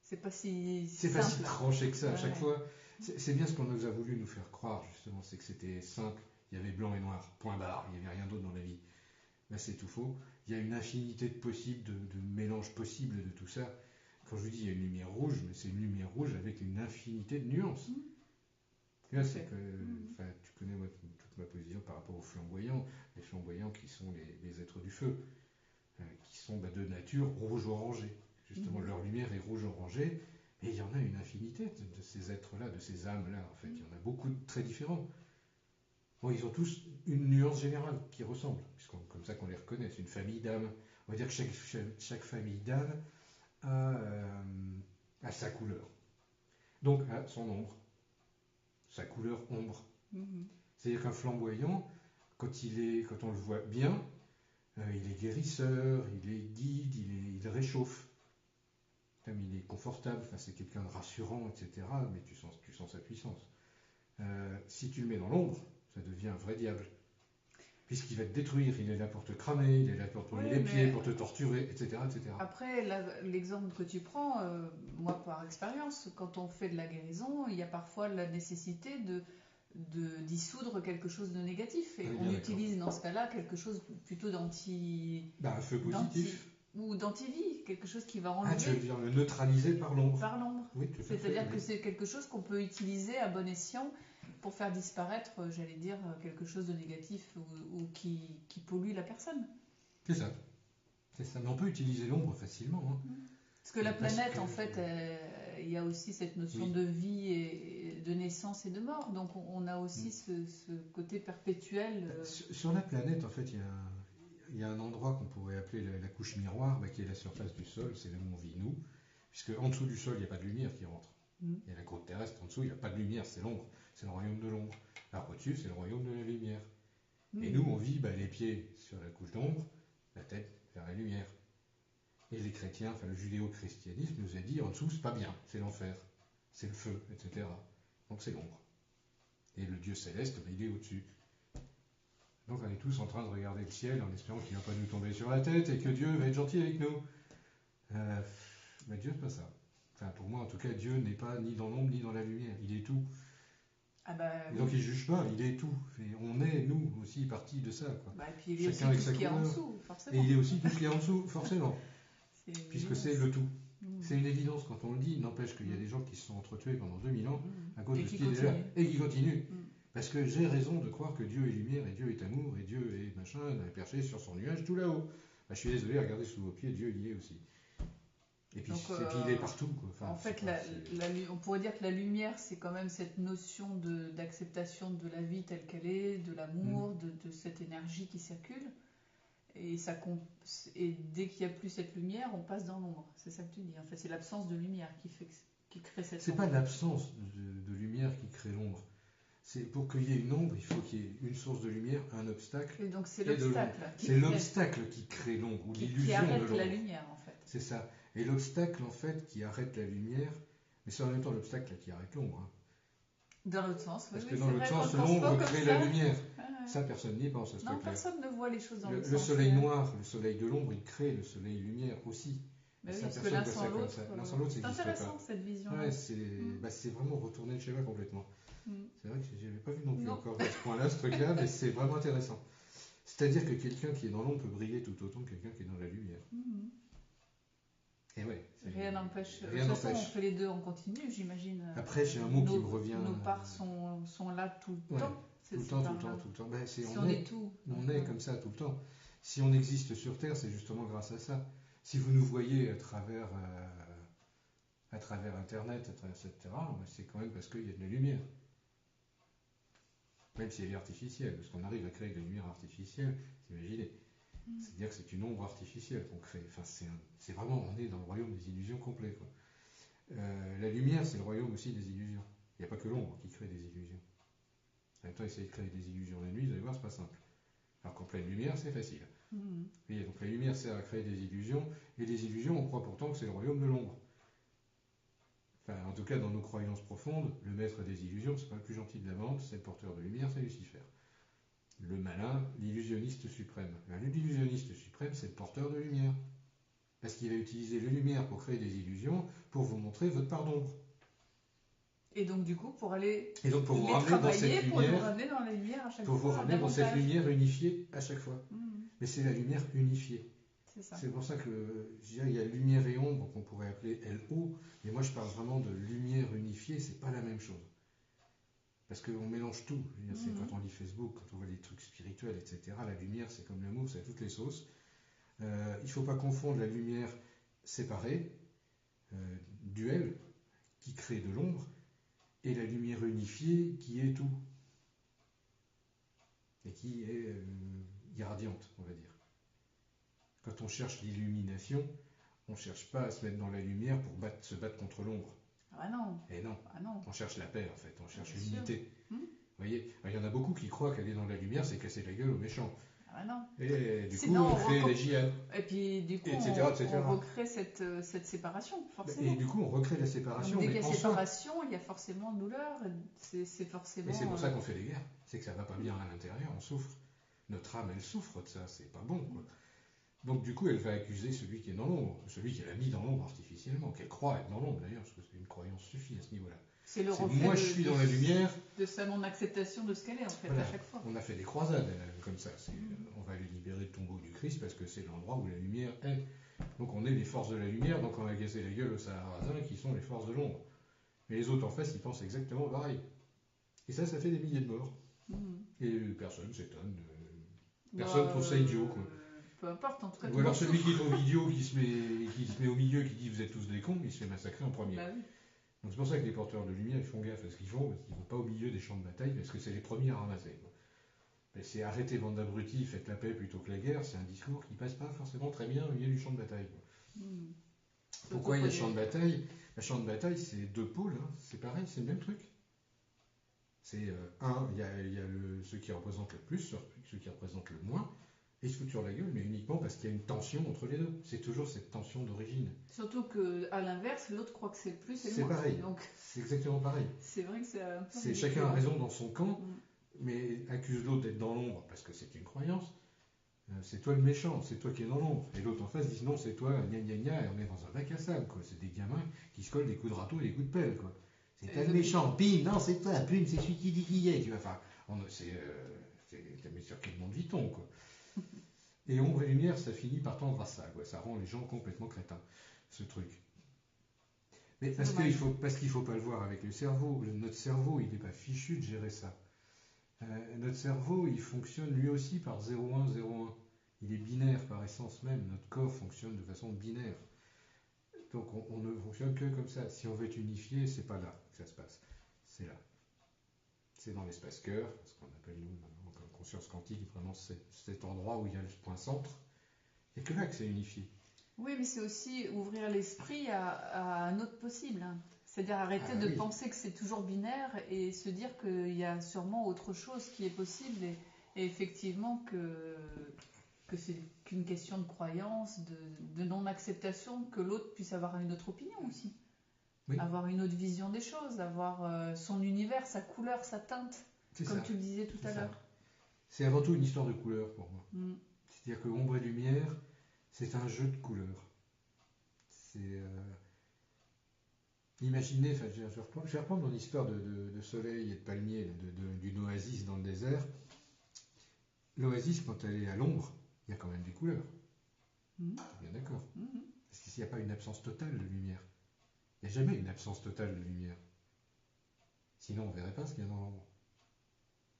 Speaker 2: c'est pas si
Speaker 1: c'est pas si tranché que ça à chaque fois. C'est bien ce qu'on nous a voulu nous faire croire, justement. C'est que c'était simple. Il y avait blanc et noir. Point barre. Il n'y avait rien d'autre dans la vie. Là, c'est tout faux. Il y a une infinité de possibles, de mélanges possibles de tout ça. Quand je vous dis il y a une lumière rouge, mais c'est une lumière rouge avec une infinité de nuances. Tu vois, c'est que, tu connais toute ma position par rapport aux flamboyants. Les flamboyants qui sont les êtres du feu, qui sont de nature rouge-orangé. Justement, leur lumière est rouge-orangé, et il y en a une infinité de ces êtres-là, de ces âmes-là. En fait, il y en a beaucoup de très différents. Bon, ils ont tous une nuance générale qui ressemble, puisque comme ça qu'on les reconnaît. C'est une famille d'âmes. On va dire que chaque famille d'âmes a sa couleur. Donc, a son ombre. Sa couleur ombre. C'est-à-dire qu'un flamboyant, quand on le voit bien, il est guérisseur, il est guide, il réchauffe. Il est confortable, c'est quelqu'un de rassurant, etc. Mais tu sens sa puissance. Si tu le mets dans l'ombre, ça devient un vrai diable. Puisqu'il va te détruire, il est là pour te cramer, il est là pour te brûler les pieds, pour te torturer, etc. etc.
Speaker 2: Après, l'exemple que tu prends, moi par expérience, quand on fait de la guérison, il y a parfois la nécessité de dissoudre quelque chose de négatif. Et on utilise dans ce cas-là quelque chose plutôt
Speaker 1: un feu positif.
Speaker 2: Ou d'antivie, quelque chose qui va enlever.
Speaker 1: Tu veux dire le neutraliser par l'ombre.
Speaker 2: Par l'ombre.
Speaker 1: Oui, tout à fait.
Speaker 2: C'est-à-dire que c'est quelque chose qu'on peut utiliser à bon escient pour faire disparaître, j'allais dire, quelque chose de négatif ou qui pollue la personne.
Speaker 1: C'est ça. C'est ça. Mais on peut utiliser l'ombre facilement.
Speaker 2: Parce que la
Speaker 1: Parce
Speaker 2: planète,
Speaker 1: que-
Speaker 2: en fait, il y a aussi cette notion
Speaker 1: Oui.
Speaker 2: de vie et de naissance et de mort. Donc on a aussi ce côté perpétuel.
Speaker 1: Sur la planète, en fait, il y a un endroit qu'on pourrait appeler la couche miroir, qui est la surface du sol, c'est là où on vit nous, puisque en dessous du sol, il n'y a pas de lumière qui rentre.
Speaker 2: Mm.
Speaker 1: Il y a la croûte terrestre, en dessous, il n'y a pas de lumière, c'est l'ombre, c'est le royaume de l'ombre. Alors au-dessus, c'est le royaume de la lumière. Et nous, on vit les pieds sur la couche d'ombre, la tête vers la lumière. Et les chrétiens, enfin le judéo-christianisme nous a dit, en dessous, c'est pas bien, c'est l'enfer, c'est le feu, etc. Donc c'est l'ombre. Et le Dieu céleste, il est au-dessus. Donc on est tous en train de regarder le ciel en espérant qu'il ne va pas nous tomber sur la tête et que Dieu va être gentil avec nous. Mais Dieu, c'est pas ça. Enfin, pour moi, en tout cas, Dieu n'est pas ni dans l'ombre ni dans la lumière. Il est tout.
Speaker 2: Ah bah,
Speaker 1: Et donc il ne juge pas, il est tout. Et on est, nous, aussi partie de ça. Quoi.
Speaker 2: et puis il y a
Speaker 1: Chacun avec
Speaker 2: aussi tout
Speaker 1: sa
Speaker 2: ce qui est en
Speaker 1: couleur.
Speaker 2: dessous,
Speaker 1: Et
Speaker 2: forcément.
Speaker 1: il est aussi tout ce qui est en dessous, forcément.
Speaker 2: C'est
Speaker 1: Puisque
Speaker 2: évident.
Speaker 1: c'est le tout.
Speaker 2: Mm.
Speaker 1: C'est une évidence quand on le dit. N'empêche qu'il y a des gens qui se sont entretués pendant 2000 ans à cause
Speaker 2: Et
Speaker 1: de ce
Speaker 2: qui
Speaker 1: qui est déjà.
Speaker 2: continuent.
Speaker 1: Et qui continuent.
Speaker 2: Mm.
Speaker 1: Parce que j'ai raison de croire que Dieu est lumière et Dieu est amour et Dieu est machin, perché sur son nuage tout là-haut. Je suis désolé, regardez sous vos pieds, Dieu y est aussi. Et puis,
Speaker 2: Donc,
Speaker 1: et puis il est partout. Quoi. Enfin,
Speaker 2: en fait, on pourrait dire que la lumière, c'est quand même cette notion d'acceptation de la vie telle qu'elle est, de l'amour, de cette énergie qui circule. Et dès qu'il n'y a plus cette lumière, on passe dans l'ombre. C'est ça que tu dis. En fait, c'est l'absence de lumière qui crée cette
Speaker 1: C'est
Speaker 2: ombre.
Speaker 1: pas l'absence de lumière qui crée l'ombre. C'est pour qu'il y ait une ombre, il faut qu'il y ait une source de lumière, un obstacle.
Speaker 2: Et donc c'est
Speaker 1: et de
Speaker 2: l'obstacle.
Speaker 1: l'ombre. C'est l'obstacle qui crée l'ombre, ou
Speaker 2: qui
Speaker 1: l'illusion
Speaker 2: arrête
Speaker 1: de l'ombre.
Speaker 2: la lumière, en fait.
Speaker 1: C'est ça. Et l'obstacle, en fait, qui arrête la lumière, mais c'est en même temps l'obstacle qui arrête l'ombre. Hein.
Speaker 2: Dans l'autre sens, oui.
Speaker 1: Parce que
Speaker 2: oui,
Speaker 1: dans
Speaker 2: c'est
Speaker 1: l'autre
Speaker 2: vrai,
Speaker 1: sens,
Speaker 2: on ne pense pas
Speaker 1: l'ombre
Speaker 2: comme
Speaker 1: crée
Speaker 2: ça.
Speaker 1: la lumière.
Speaker 2: Ouais.
Speaker 1: Ça, personne n'y pense à ce
Speaker 2: Non,
Speaker 1: truc-là.
Speaker 2: personne ne voit les choses dans l'autre
Speaker 1: Le
Speaker 2: sens.
Speaker 1: soleil noir, le soleil de l'ombre, il crée le soleil lumière aussi.
Speaker 2: Mais oui,
Speaker 1: Ça,
Speaker 2: parce que
Speaker 1: personne
Speaker 2: l'un
Speaker 1: voit ça
Speaker 2: sans
Speaker 1: comme
Speaker 2: l'autre,
Speaker 1: ça. L'un sans l'autre, ça
Speaker 2: c'est
Speaker 1: n'existe
Speaker 2: intéressant
Speaker 1: pas.
Speaker 2: cette vision.
Speaker 1: Ouais, c'est vraiment retourner le schéma complètement.
Speaker 2: Mm.
Speaker 1: C'est vrai que je n'avais pas vu non plus
Speaker 2: Non.
Speaker 1: encore à ce point-là, ce truc-là, mais c'est vraiment intéressant. C'est-à-dire que quelqu'un qui est dans l'ombre peut briller tout autant que quelqu'un qui est dans la lumière.
Speaker 2: Mm.
Speaker 1: Et ouais.
Speaker 2: Rien n'empêche. De
Speaker 1: Rien
Speaker 2: toute façon, on
Speaker 1: n'empêche.
Speaker 2: fait les deux en continu, j'imagine.
Speaker 1: Après, j'ai un mot qui me revient.
Speaker 2: Nos parts sont là tout le
Speaker 1: Ouais,
Speaker 2: temps.
Speaker 1: Tout le temps, tout le temps, tout le temps. Ben,
Speaker 2: Si on est tout.
Speaker 1: on est comme ça tout le temps. Si on existe sur Terre, c'est justement grâce à ça. Si vous nous voyez à travers Internet, à travers etc., c'est quand même parce qu'il y a de la lumière. Même si elle est artificielle, parce qu'on arrive à créer de la lumière artificielle, imaginez. C'est-à-dire que c'est une ombre artificielle qu'on crée. Enfin, c'est vraiment, on est dans le royaume des illusions complet. Quoi. La lumière, c'est le royaume aussi des illusions. Il n'y a pas que l'ombre qui crée des illusions. En même temps, essayer de créer des illusions la nuit, vous allez voir, c'est pas simple. Alors qu'en pleine lumière, c'est facile. Vous voyez, donc la lumière sert à créer des illusions, et les illusions, on croit pourtant que c'est le royaume de l'ombre. Enfin, en tout cas, dans nos croyances profondes, le maître des illusions, c'est pas le plus gentil de la bande, c'est le porteur de lumière, c'est Lucifer. Le malin, l'illusionniste suprême. L'illusionniste suprême, c'est le porteur de lumière. Parce qu'il va utiliser la lumière pour créer des illusions, pour vous montrer votre part d'ombre.
Speaker 2: Et donc, du coup, pour aller
Speaker 1: Et donc, pour vous
Speaker 2: les
Speaker 1: ramener dans
Speaker 2: travailler,
Speaker 1: cette
Speaker 2: pour nous
Speaker 1: lumière,
Speaker 2: ramener dans la lumière à chaque
Speaker 1: pour
Speaker 2: fois.
Speaker 1: vous ramener dans cette
Speaker 2: davantage.
Speaker 1: lumière unifiée à chaque fois. Mais c'est la lumière unifiée.
Speaker 2: C'est ça.
Speaker 1: C'est pour ça que je dirais, il y a lumière et ombre qu'on pourrait appeler LO, mais moi je parle vraiment de lumière unifiée, c'est pas la même chose. Parce qu'on mélange tout. Je veux dire, c'est quand on lit Facebook, quand on voit des trucs spirituels, etc., la lumière c'est comme l'amour, c'est à toutes les sauces. Il ne faut pas confondre la lumière séparée, duel, qui crée de l'ombre, et la lumière unifiée qui est tout. Et qui est irradiante, on va dire. Quand on cherche l'illumination, on ne cherche pas à se mettre dans la lumière pour se battre contre l'ombre.
Speaker 2: Ah non.
Speaker 1: Et non.
Speaker 2: Ah non.
Speaker 1: On cherche la paix en fait, on cherche
Speaker 2: Bien
Speaker 1: l'unité.
Speaker 2: sûr.
Speaker 1: Vous voyez, il y en a beaucoup qui croient qu'aller dans la lumière, c'est casser la gueule aux méchants.
Speaker 2: Ah non.
Speaker 1: Et du
Speaker 2: Sinon,
Speaker 1: coup, on crée les djihad.
Speaker 2: Et puis, du coup,
Speaker 1: etc., etc.
Speaker 2: on recrée cette séparation, forcément.
Speaker 1: Et du coup, on recrée la séparation.
Speaker 2: Donc, dès
Speaker 1: mais
Speaker 2: qu'il y a
Speaker 1: en soi.
Speaker 2: séparation, il y a forcément douleur. C'est forcément.
Speaker 1: Et c'est pour ça qu'on fait les guerres. C'est que ça va pas bien à l'intérieur, on souffre. Notre âme, elle souffre de ça, c'est pas bon. Quoi. Donc du coup, elle va accuser celui qui est dans l'ombre, celui qui l'a mis dans l'ombre artificiellement, qu'elle croit être dans l'ombre d'ailleurs, parce que c'est une croyance suffit à ce niveau-là.
Speaker 2: C'est le
Speaker 1: C'est
Speaker 2: reflet
Speaker 1: moi, je suis dans la lumière.
Speaker 2: de sa non-acceptation de ce qu'elle est, en fait,
Speaker 1: Voilà.
Speaker 2: à chaque fois.
Speaker 1: On a fait des croisades comme ça. On va aller libérer le tombeau du Christ parce que c'est l'endroit où la lumière est. Donc on est les forces de la lumière, donc on va casser la gueule aux Sarrasins qui sont les forces de l'ombre. Mais les autres en face, ils pensent exactement pareil. Et ça fait des milliers de morts. Et personne s'étonne. Personne trouve ça idiot, quoi.
Speaker 2: peu importe, en tout cas.
Speaker 1: Ou alors celui qui est au vidéo, qui se met au milieu, qui dit vous êtes tous des cons, il se fait massacrer en premier.
Speaker 2: Bah oui.
Speaker 1: Donc c'est pour ça que les porteurs de lumière, ils font gaffe à ce qu'ils font, parce qu'ils ne vont pas au milieu des champs de bataille, parce que c'est les premiers à ramasser. Mais c'est arrêtez bande d'abrutis, faites la paix plutôt que la guerre, c'est un discours qui passe pas forcément très bien au milieu du champ de bataille. Pourquoi il y a champ de bataille? Le champ de bataille, c'est deux pôles, hein. C'est pareil, c'est le même truc. C'est il y a ceux qui représentent le plus, ceux qui représentent le moins, et ils se foutent sur la gueule, mais uniquement parce qu'il y a une tension entre les deux. C'est toujours cette tension d'origine.
Speaker 2: Surtout qu'à l'inverse, l'autre croit que c'est le plus et le
Speaker 1: C'est
Speaker 2: moins.
Speaker 1: pareil,
Speaker 2: Donc,
Speaker 1: c'est exactement pareil.
Speaker 2: c'est vrai que c'est un peu
Speaker 1: C'est chacun a raison dans son camp, mais accuse l'autre d'être dans l'ombre parce que c'est une croyance. C'est toi le méchant, c'est toi qui es dans l'ombre. Et l'autre en face dit non, c'est toi, gna gna gna, et on est dans un bac à sable, quoi. C'est des gamins qui se collent des coups de râteau et des coups de pelle, quoi. C'est toi le méchant, pim, non, c'est toi, pim, c'est celui qui dit qui est. Tu vois, enfin, mais sur quel monde vit-on, quoi. Et ombre et lumière, ça finit par tendre à ça, quoi. Ça rend les gens complètement crétins, ce truc. Mais parce qu'il faut pas le voir avec le cerveau. Notre cerveau, il n'est pas fichu de gérer ça. Notre cerveau, il fonctionne lui aussi par 0,1, 0,1. Il est binaire par essence même. Notre corps fonctionne de façon binaire. Donc on ne fonctionne que comme ça. Si on veut être unifié, c'est pas là que ça se passe. C'est là. C'est dans l'espace-cœur, ce qu'on appelle nous, comme conscience quantique, vraiment cet endroit où il y a le point centre. Il n'y a que là que c'est unifié.
Speaker 2: Oui, mais c'est aussi ouvrir l'esprit à un autre possible. Hein. C'est-à-dire arrêter de penser que c'est toujours binaire et se dire qu'il y a sûrement autre chose qui est possible et effectivement que c'est qu'une question de croyance, de non-acceptation, que l'autre puisse avoir une autre opinion aussi. Oui. Avoir une autre vision des choses, avoir son univers, sa couleur, sa teinte, comme tu le disais tout à l'heure.
Speaker 1: C'est avant tout une histoire de couleurs pour moi. C'est-à-dire que ombre et lumière, c'est un jeu de couleurs. C'est... Imaginez, je vais reprendre mon histoire de soleil et de palmier, d'une oasis dans le désert. L'oasis, quand elle est à l'ombre, il y a quand même des couleurs. Bien d'accord. Parce qu'il n'y a pas une absence totale de lumière. Il n'y a jamais une absence totale de lumière. Sinon, on ne verrait pas ce qu'il y a dans l'ombre.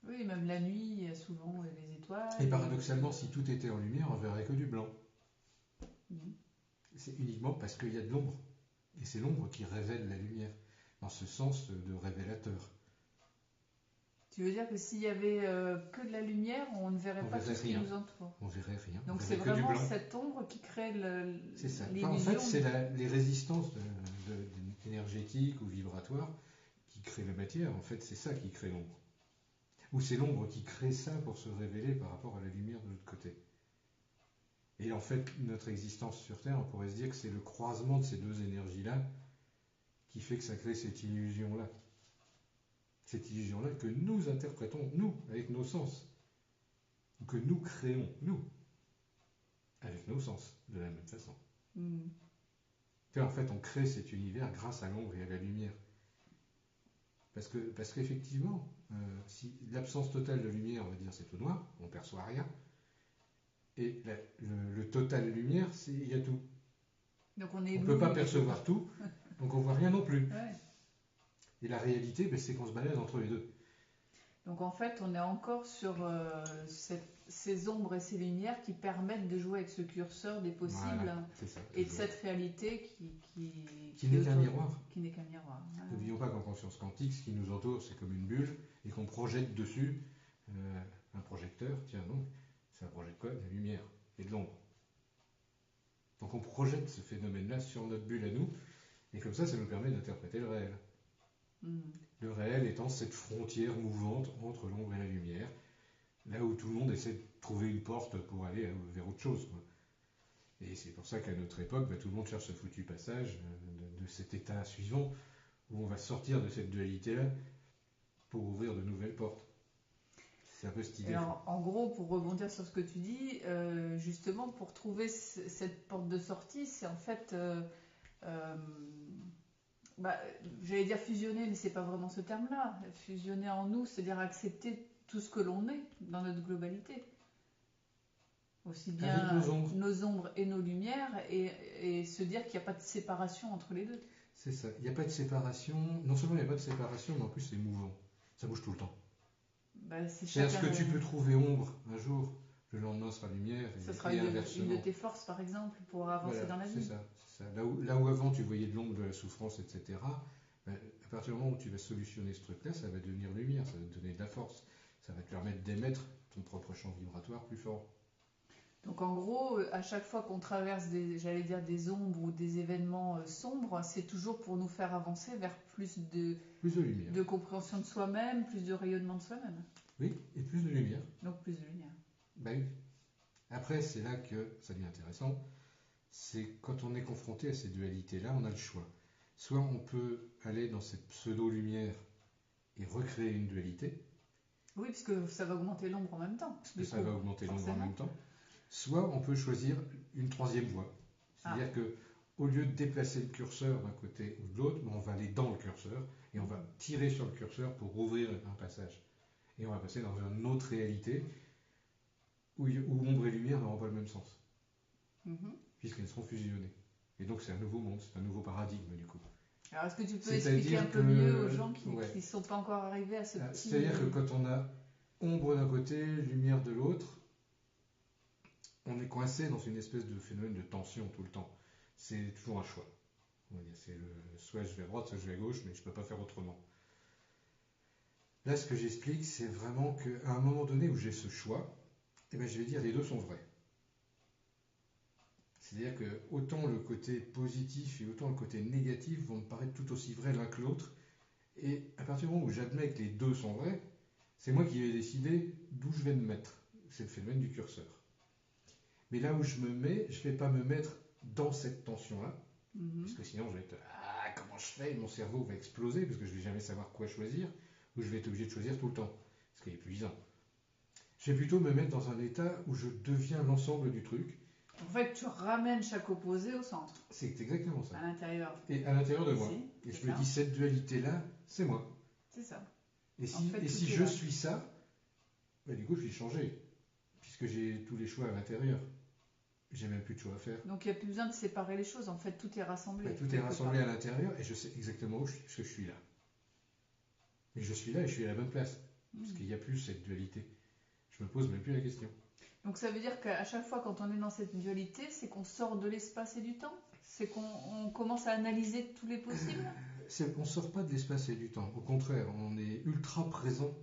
Speaker 2: Oui, même la nuit, il y a souvent les étoiles.
Speaker 1: Et paradoxalement, si tout était en lumière, on ne verrait que du blanc. C'est uniquement parce qu'il y a de l'ombre. Et c'est l'ombre qui révèle la lumière, dans ce sens de révélateur.
Speaker 2: Tu veux dire que s'il y avait que de la lumière, on ne verrait pas tout ce qui nous entoure.
Speaker 1: On verrait rien.
Speaker 2: Donc c'est vraiment cette ombre qui crée l'illusion.
Speaker 1: En fait, c'est les résistances énergétiques ou vibratoires qui créent la matière. En fait, c'est ça qui crée l'ombre. Ou c'est l'ombre qui crée ça pour se révéler par rapport à la lumière de l'autre côté. Et en fait, notre existence sur Terre, on pourrait se dire que c'est le croisement de ces deux énergies-là qui fait que ça crée cette illusion-là. Cette illusion-là que nous interprétons, nous, avec nos sens. Ou que nous créons, nous, avec nos sens, de la même façon. En fait, on crée cet univers grâce à l'ombre et à la lumière. Parce qu'effectivement, si l'absence totale de lumière, on va dire, c'est tout noir, on ne perçoit rien. Et le total lumière, il y a tout.
Speaker 2: Donc on
Speaker 1: ne peut pas percevoir tout, donc on ne voit rien non plus.
Speaker 2: Ouais.
Speaker 1: Et la réalité, c'est qu'on se balade entre les deux.
Speaker 2: Donc en fait, on est encore sur ces ombres et ces lumières qui permettent de jouer avec ce curseur des possibles,
Speaker 1: voilà, ça,
Speaker 2: et de cette réalité
Speaker 1: qui n'est qu'un miroir.
Speaker 2: Qui n'est qu'un miroir. Voilà.
Speaker 1: N'oublions pas qu'en conscience quantique, ce qui nous entoure, c'est comme une bulle, et qu'on projette dessus un projecteur. Tiens donc, ça projette quoi? De la lumière et de l'ombre. Donc on projette ce phénomène-là sur notre bulle à nous, et comme ça nous permet d'interpréter le réel. Le réel étant cette frontière mouvante entre l'ombre et la lumière, là où tout le monde essaie de trouver une porte pour aller vers autre chose, quoi. Et c'est pour ça qu'à notre époque, tout le monde cherche ce foutu passage de cet état suivant, où on va sortir de cette dualité-là pour ouvrir de nouvelles portes. C'est un peu cette idée.
Speaker 2: Alors, en gros, pour rebondir sur ce que tu dis, justement, pour trouver cette porte de sortie, c'est en fait... j'allais dire fusionner, mais c'est pas vraiment ce terme-là. Fusionner en nous, c'est-à-dire accepter tout ce que l'on est dans notre globalité. Aussi bien nos ombres et nos lumières, et se dire qu'il n'y a pas de séparation entre les deux.
Speaker 1: C'est ça, il n'y a pas de séparation. Non seulement il n'y a pas de séparation, mais en plus c'est mouvant. Ça bouge tout le temps. C'est-à-dire ce que tu peux trouver ombre un jour, le lendemain sera lumière,
Speaker 2: Ça sera
Speaker 1: et
Speaker 2: une
Speaker 1: inversement.
Speaker 2: de tes forces, par exemple, pour avancer
Speaker 1: Voilà,
Speaker 2: dans la
Speaker 1: c'est
Speaker 2: vie.
Speaker 1: ça, c'est ça. Là où avant tu voyais de l'ombre, de la souffrance, etc., ben, à partir du moment où tu vas solutionner ce truc-là, ça va devenir lumière, ça va te donner de la force, ça va te permettre d'émettre ton propre champ vibratoire plus fort.
Speaker 2: Donc en gros, à chaque fois qu'on traverse j'allais dire des ombres ou des événements sombres, c'est toujours pour nous faire avancer vers
Speaker 1: Plus de lumière.
Speaker 2: de compréhension de soi-même, plus de rayonnement de soi-même.
Speaker 1: Oui, et plus de lumière.
Speaker 2: Donc plus de lumière.
Speaker 1: Ben oui. Après, c'est là que ça devient intéressant. C'est quand on est confronté à ces dualités-là, on a le choix. Soit on peut aller dans cette pseudo-lumière et recréer une dualité,
Speaker 2: Oui, parce que ça va augmenter l'ombre en même temps.
Speaker 1: parce que ça va augmenter l'ombre en
Speaker 2: forcément.
Speaker 1: même temps. Soit on peut choisir une troisième voie. C'est-à-dire
Speaker 2: Ah.
Speaker 1: que au lieu de déplacer le curseur d'un côté ou de l'autre, on va aller dans le curseur et on va tirer sur le curseur pour ouvrir un passage. Et on va passer dans une autre réalité où ombre et lumière n'auront pas le même sens,
Speaker 2: Mhm.
Speaker 1: puisqu'elles seront fusionnées. Et donc c'est un nouveau monde, c'est un nouveau paradigme du coup.
Speaker 2: Alors est-ce que tu peux
Speaker 1: C'est-à-dire
Speaker 2: expliquer un peu
Speaker 1: que-
Speaker 2: mieux aux gens qui
Speaker 1: ouais.
Speaker 2: ne sont pas encore arrivés à ce petit...
Speaker 1: C'est-à-dire que quand on a ombre d'un côté, lumière de l'autre, on est coincé dans une espèce de phénomène de tension tout le temps. C'est toujours un choix. On va dire, soit je vais à droite, soit je vais à gauche, mais je ne peux pas faire autrement. Là, ce que j'explique, c'est vraiment qu'à un moment donné où j'ai ce choix, eh ben, je vais dire les deux sont vrais. C'est-à-dire que autant le côté positif et autant le côté négatif vont me paraître tout aussi vrais l'un que l'autre. Et à partir du moment où j'admets que les deux sont vrais, c'est moi qui vais décider d'où je vais me mettre. C'est le phénomène du curseur. Mais là où je me mets, je ne vais pas me mettre dans cette tension-là, parce que sinon je vais être comment je fais, mon cerveau va exploser, parce que je ne vais jamais savoir quoi choisir, ou je vais être obligé de choisir tout le temps, ce qui est épuisant. Je vais plutôt me mettre dans un état où je deviens l'ensemble du truc.
Speaker 2: En fait, tu ramènes chaque opposé au centre,
Speaker 1: C'est exactement ça.
Speaker 2: à l'intérieur.
Speaker 1: Et à l'intérieur de moi.
Speaker 2: Ici,
Speaker 1: Et
Speaker 2: c'est
Speaker 1: je me
Speaker 2: ça.
Speaker 1: dis, cette dualité-là, c'est moi.
Speaker 2: C'est ça.
Speaker 1: Et
Speaker 2: En
Speaker 1: si,
Speaker 2: fait,
Speaker 1: et
Speaker 2: tout
Speaker 1: si
Speaker 2: est
Speaker 1: je
Speaker 2: là.
Speaker 1: suis ça, bah, du coup, je suis changé, puisque j'ai tous les choix à l'intérieur. J'ai même plus de choix à faire.
Speaker 2: Donc il n'y a plus besoin de séparer les choses, en fait, tout est rassemblé.
Speaker 1: Bah, tout est
Speaker 2: quelque
Speaker 1: rassemblé
Speaker 2: part.
Speaker 1: à l'intérieur et je sais exactement où je suis, parce que je suis là. Et je suis là et je suis à la bonne place, parce qu'il n'y a plus cette dualité. Je me pose même plus la question.
Speaker 2: Donc ça veut dire qu'à chaque fois quand on est dans cette dualité, c'est qu'on sort de l'espace et du temps? C'est qu'on commence à analyser tous les possibles?
Speaker 1: On ne sort pas de l'espace et du temps. Au contraire, on est ultra présent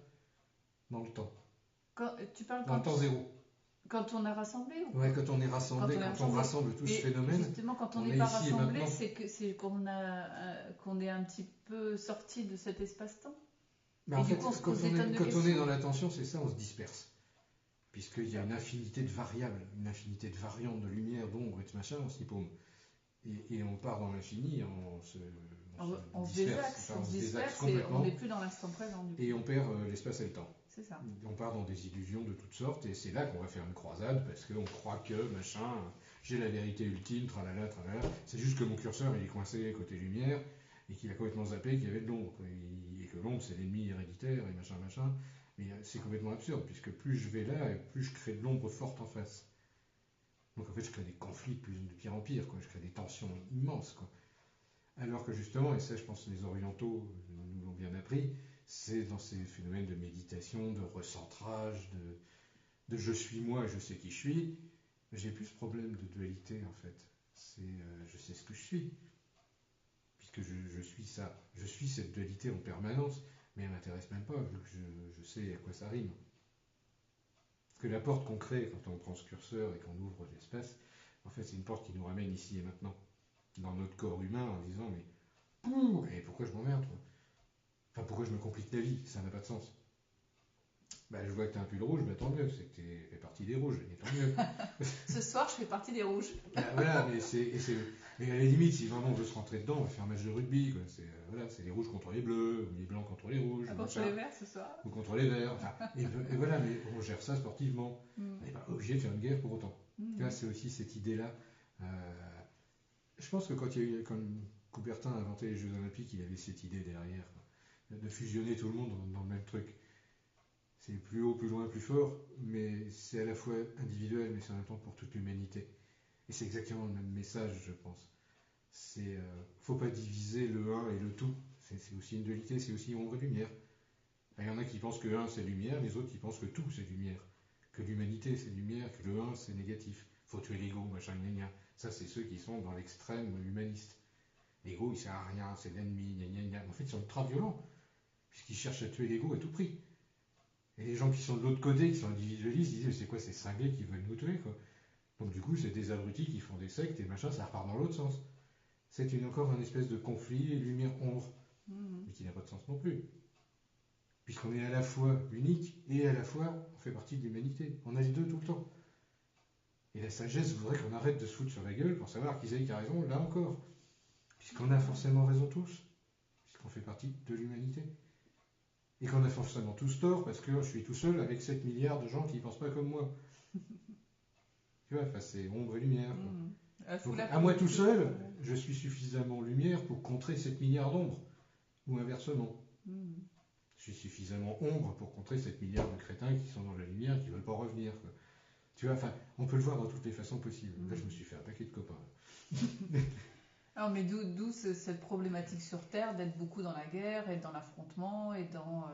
Speaker 1: dans le temps.
Speaker 2: Tu parles
Speaker 1: Dans le temps zéro.
Speaker 2: quand on est rassemblé ou
Speaker 1: Ouais, quand on est rassemblé, quand on rassemble tout ce phénomène.
Speaker 2: Justement, quand on
Speaker 1: on
Speaker 2: n'est
Speaker 1: est
Speaker 2: pas
Speaker 1: ici et
Speaker 2: rassemblé,
Speaker 1: maintenant.
Speaker 2: c'est qu'on est un petit peu sorti de cet espace-temps.
Speaker 1: Mais
Speaker 2: Et
Speaker 1: en
Speaker 2: du
Speaker 1: fait,
Speaker 2: coup, on se
Speaker 1: quand
Speaker 2: pose des tonnes de
Speaker 1: on est
Speaker 2: questions.
Speaker 1: dans l'attention, c'est ça, on se disperse. Puisqu'il y a une infinité de variables, une infinité de variantes de lumière, d'ombre et de machin, on s'y paume. Et on part dans l'infini, on se
Speaker 2: désaxe,
Speaker 1: on se désaxe
Speaker 2: et
Speaker 1: complètement.
Speaker 2: on n'est plus dans l'instant présent. Du coup.
Speaker 1: Et on perd l'espace et le temps.
Speaker 2: C'est ça.
Speaker 1: On part dans des illusions de toutes sortes, et c'est là qu'on va faire une croisade, parce qu'on croit que, machin, j'ai la vérité ultime, tralala, tralala. C'est juste que mon curseur, il est coincé côté lumière, et qu'il a complètement zappé qu'il y avait de l'ombre. Et que l'ombre, c'est l'ennemi héréditaire, et machin, machin. Mais c'est complètement absurde, puisque plus je vais là, et plus je crée de l'ombre forte en face. Donc en fait, je crée des conflits de pire en pire, quoi. Je crée des tensions immenses, quoi. Alors que justement, et ça je pense que les orientaux nous l'ont bien appris, c'est dans ces phénomènes de méditation, de recentrage, de je suis moi et je sais qui je suis, j'ai plus ce problème de dualité en fait. Je sais ce que je suis, puisque je suis ça. Je suis cette dualité en permanence, mais elle m'intéresse même pas, vu que je sais à quoi ça rime. Parce que la porte qu'on crée quand on prend ce curseur et qu'on ouvre l'espace, en fait c'est une porte qui nous ramène ici et maintenant, dans notre corps humain, en disant mais et pourquoi je m'emmerde quoi. Enfin, pourquoi je me complique la vie? Ça n'a pas de sens. Bah, je vois que t'as un pull rouge, bah tant mieux, c'est que tu fais partie des rouges, et tant mieux.
Speaker 2: Ce soir, je fais partie des rouges.
Speaker 1: Bah, voilà, mais à la limite, si vraiment on veut se rentrer dedans, on va faire un match de rugby, quoi. C'est les rouges contre les bleus, ou les blancs contre les rouges,
Speaker 2: Contre les verts ce soir.
Speaker 1: ou contre les verts. Enfin, et voilà, mais on gère ça sportivement. On n'est pas obligé de faire une guerre pour autant. Tu vois, c'est aussi cette idée-là. Je pense que quand Coubertin a inventé les Jeux Olympiques, il avait cette idée derrière, quoi, de fusionner tout le monde dans le même truc. C'est plus haut, plus loin, plus fort, mais c'est à la fois individuel, mais c'est en même temps pour toute l'humanité. Et c'est exactement le même message, je pense. Faut pas diviser le un et le tout. C'est aussi une dualité, c'est aussi ombre et lumière. Il y en a qui pensent que un c'est lumière, les autres qui pensent que tout c'est lumière. que l'humanité c'est lumière, que le un c'est négatif. Faut tuer l'ego, machin, gna gna. Ça, c'est ceux qui sont dans l'extrême humaniste. L'ego, il sert à rien, c'est l'ennemi, gna gna gna. En fait, ils sont ultra violents, puisqu'ils cherchent à tuer l'ego à tout prix. Et les gens qui sont de l'autre côté, qui sont individualistes, disent c'est quoi ces cinglés qui veulent nous tuer, quoi. Donc du coup, c'est des abrutis qui font des sectes et machin, ça repart dans l'autre sens. C'est encore un espèce de conflit lumière-ombre, mais qui n'a pas de sens non plus. Puisqu'on est à la fois unique et à la fois on fait partie de l'humanité. On a les deux tout le temps. Et la sagesse voudrait qu'on arrête de se foutre sur la gueule pour savoir qui c'est qui a raison, là encore. Puisqu'on a forcément raison tous, puisqu'on fait partie de l'humanité. Et qu'on a forcément tous tort parce que je suis tout seul avec 7 milliards de gens qui ne pensent pas comme moi. Tu vois, enfin, c'est ombre et lumière. Donc, à moi tout seul, je suis suffisamment lumière pour contrer 7 milliards d'ombres. Ou inversement. Je suis suffisamment ombre pour contrer 7 milliards de crétins qui sont dans la lumière et qui ne veulent pas revenir, quoi. Tu vois, enfin, on peut le voir dans toutes les façons possibles. Là, je me suis fait un paquet de copains.
Speaker 2: Alors, mais d'où cette problématique sur Terre d'être beaucoup dans la guerre et dans l'affrontement et dans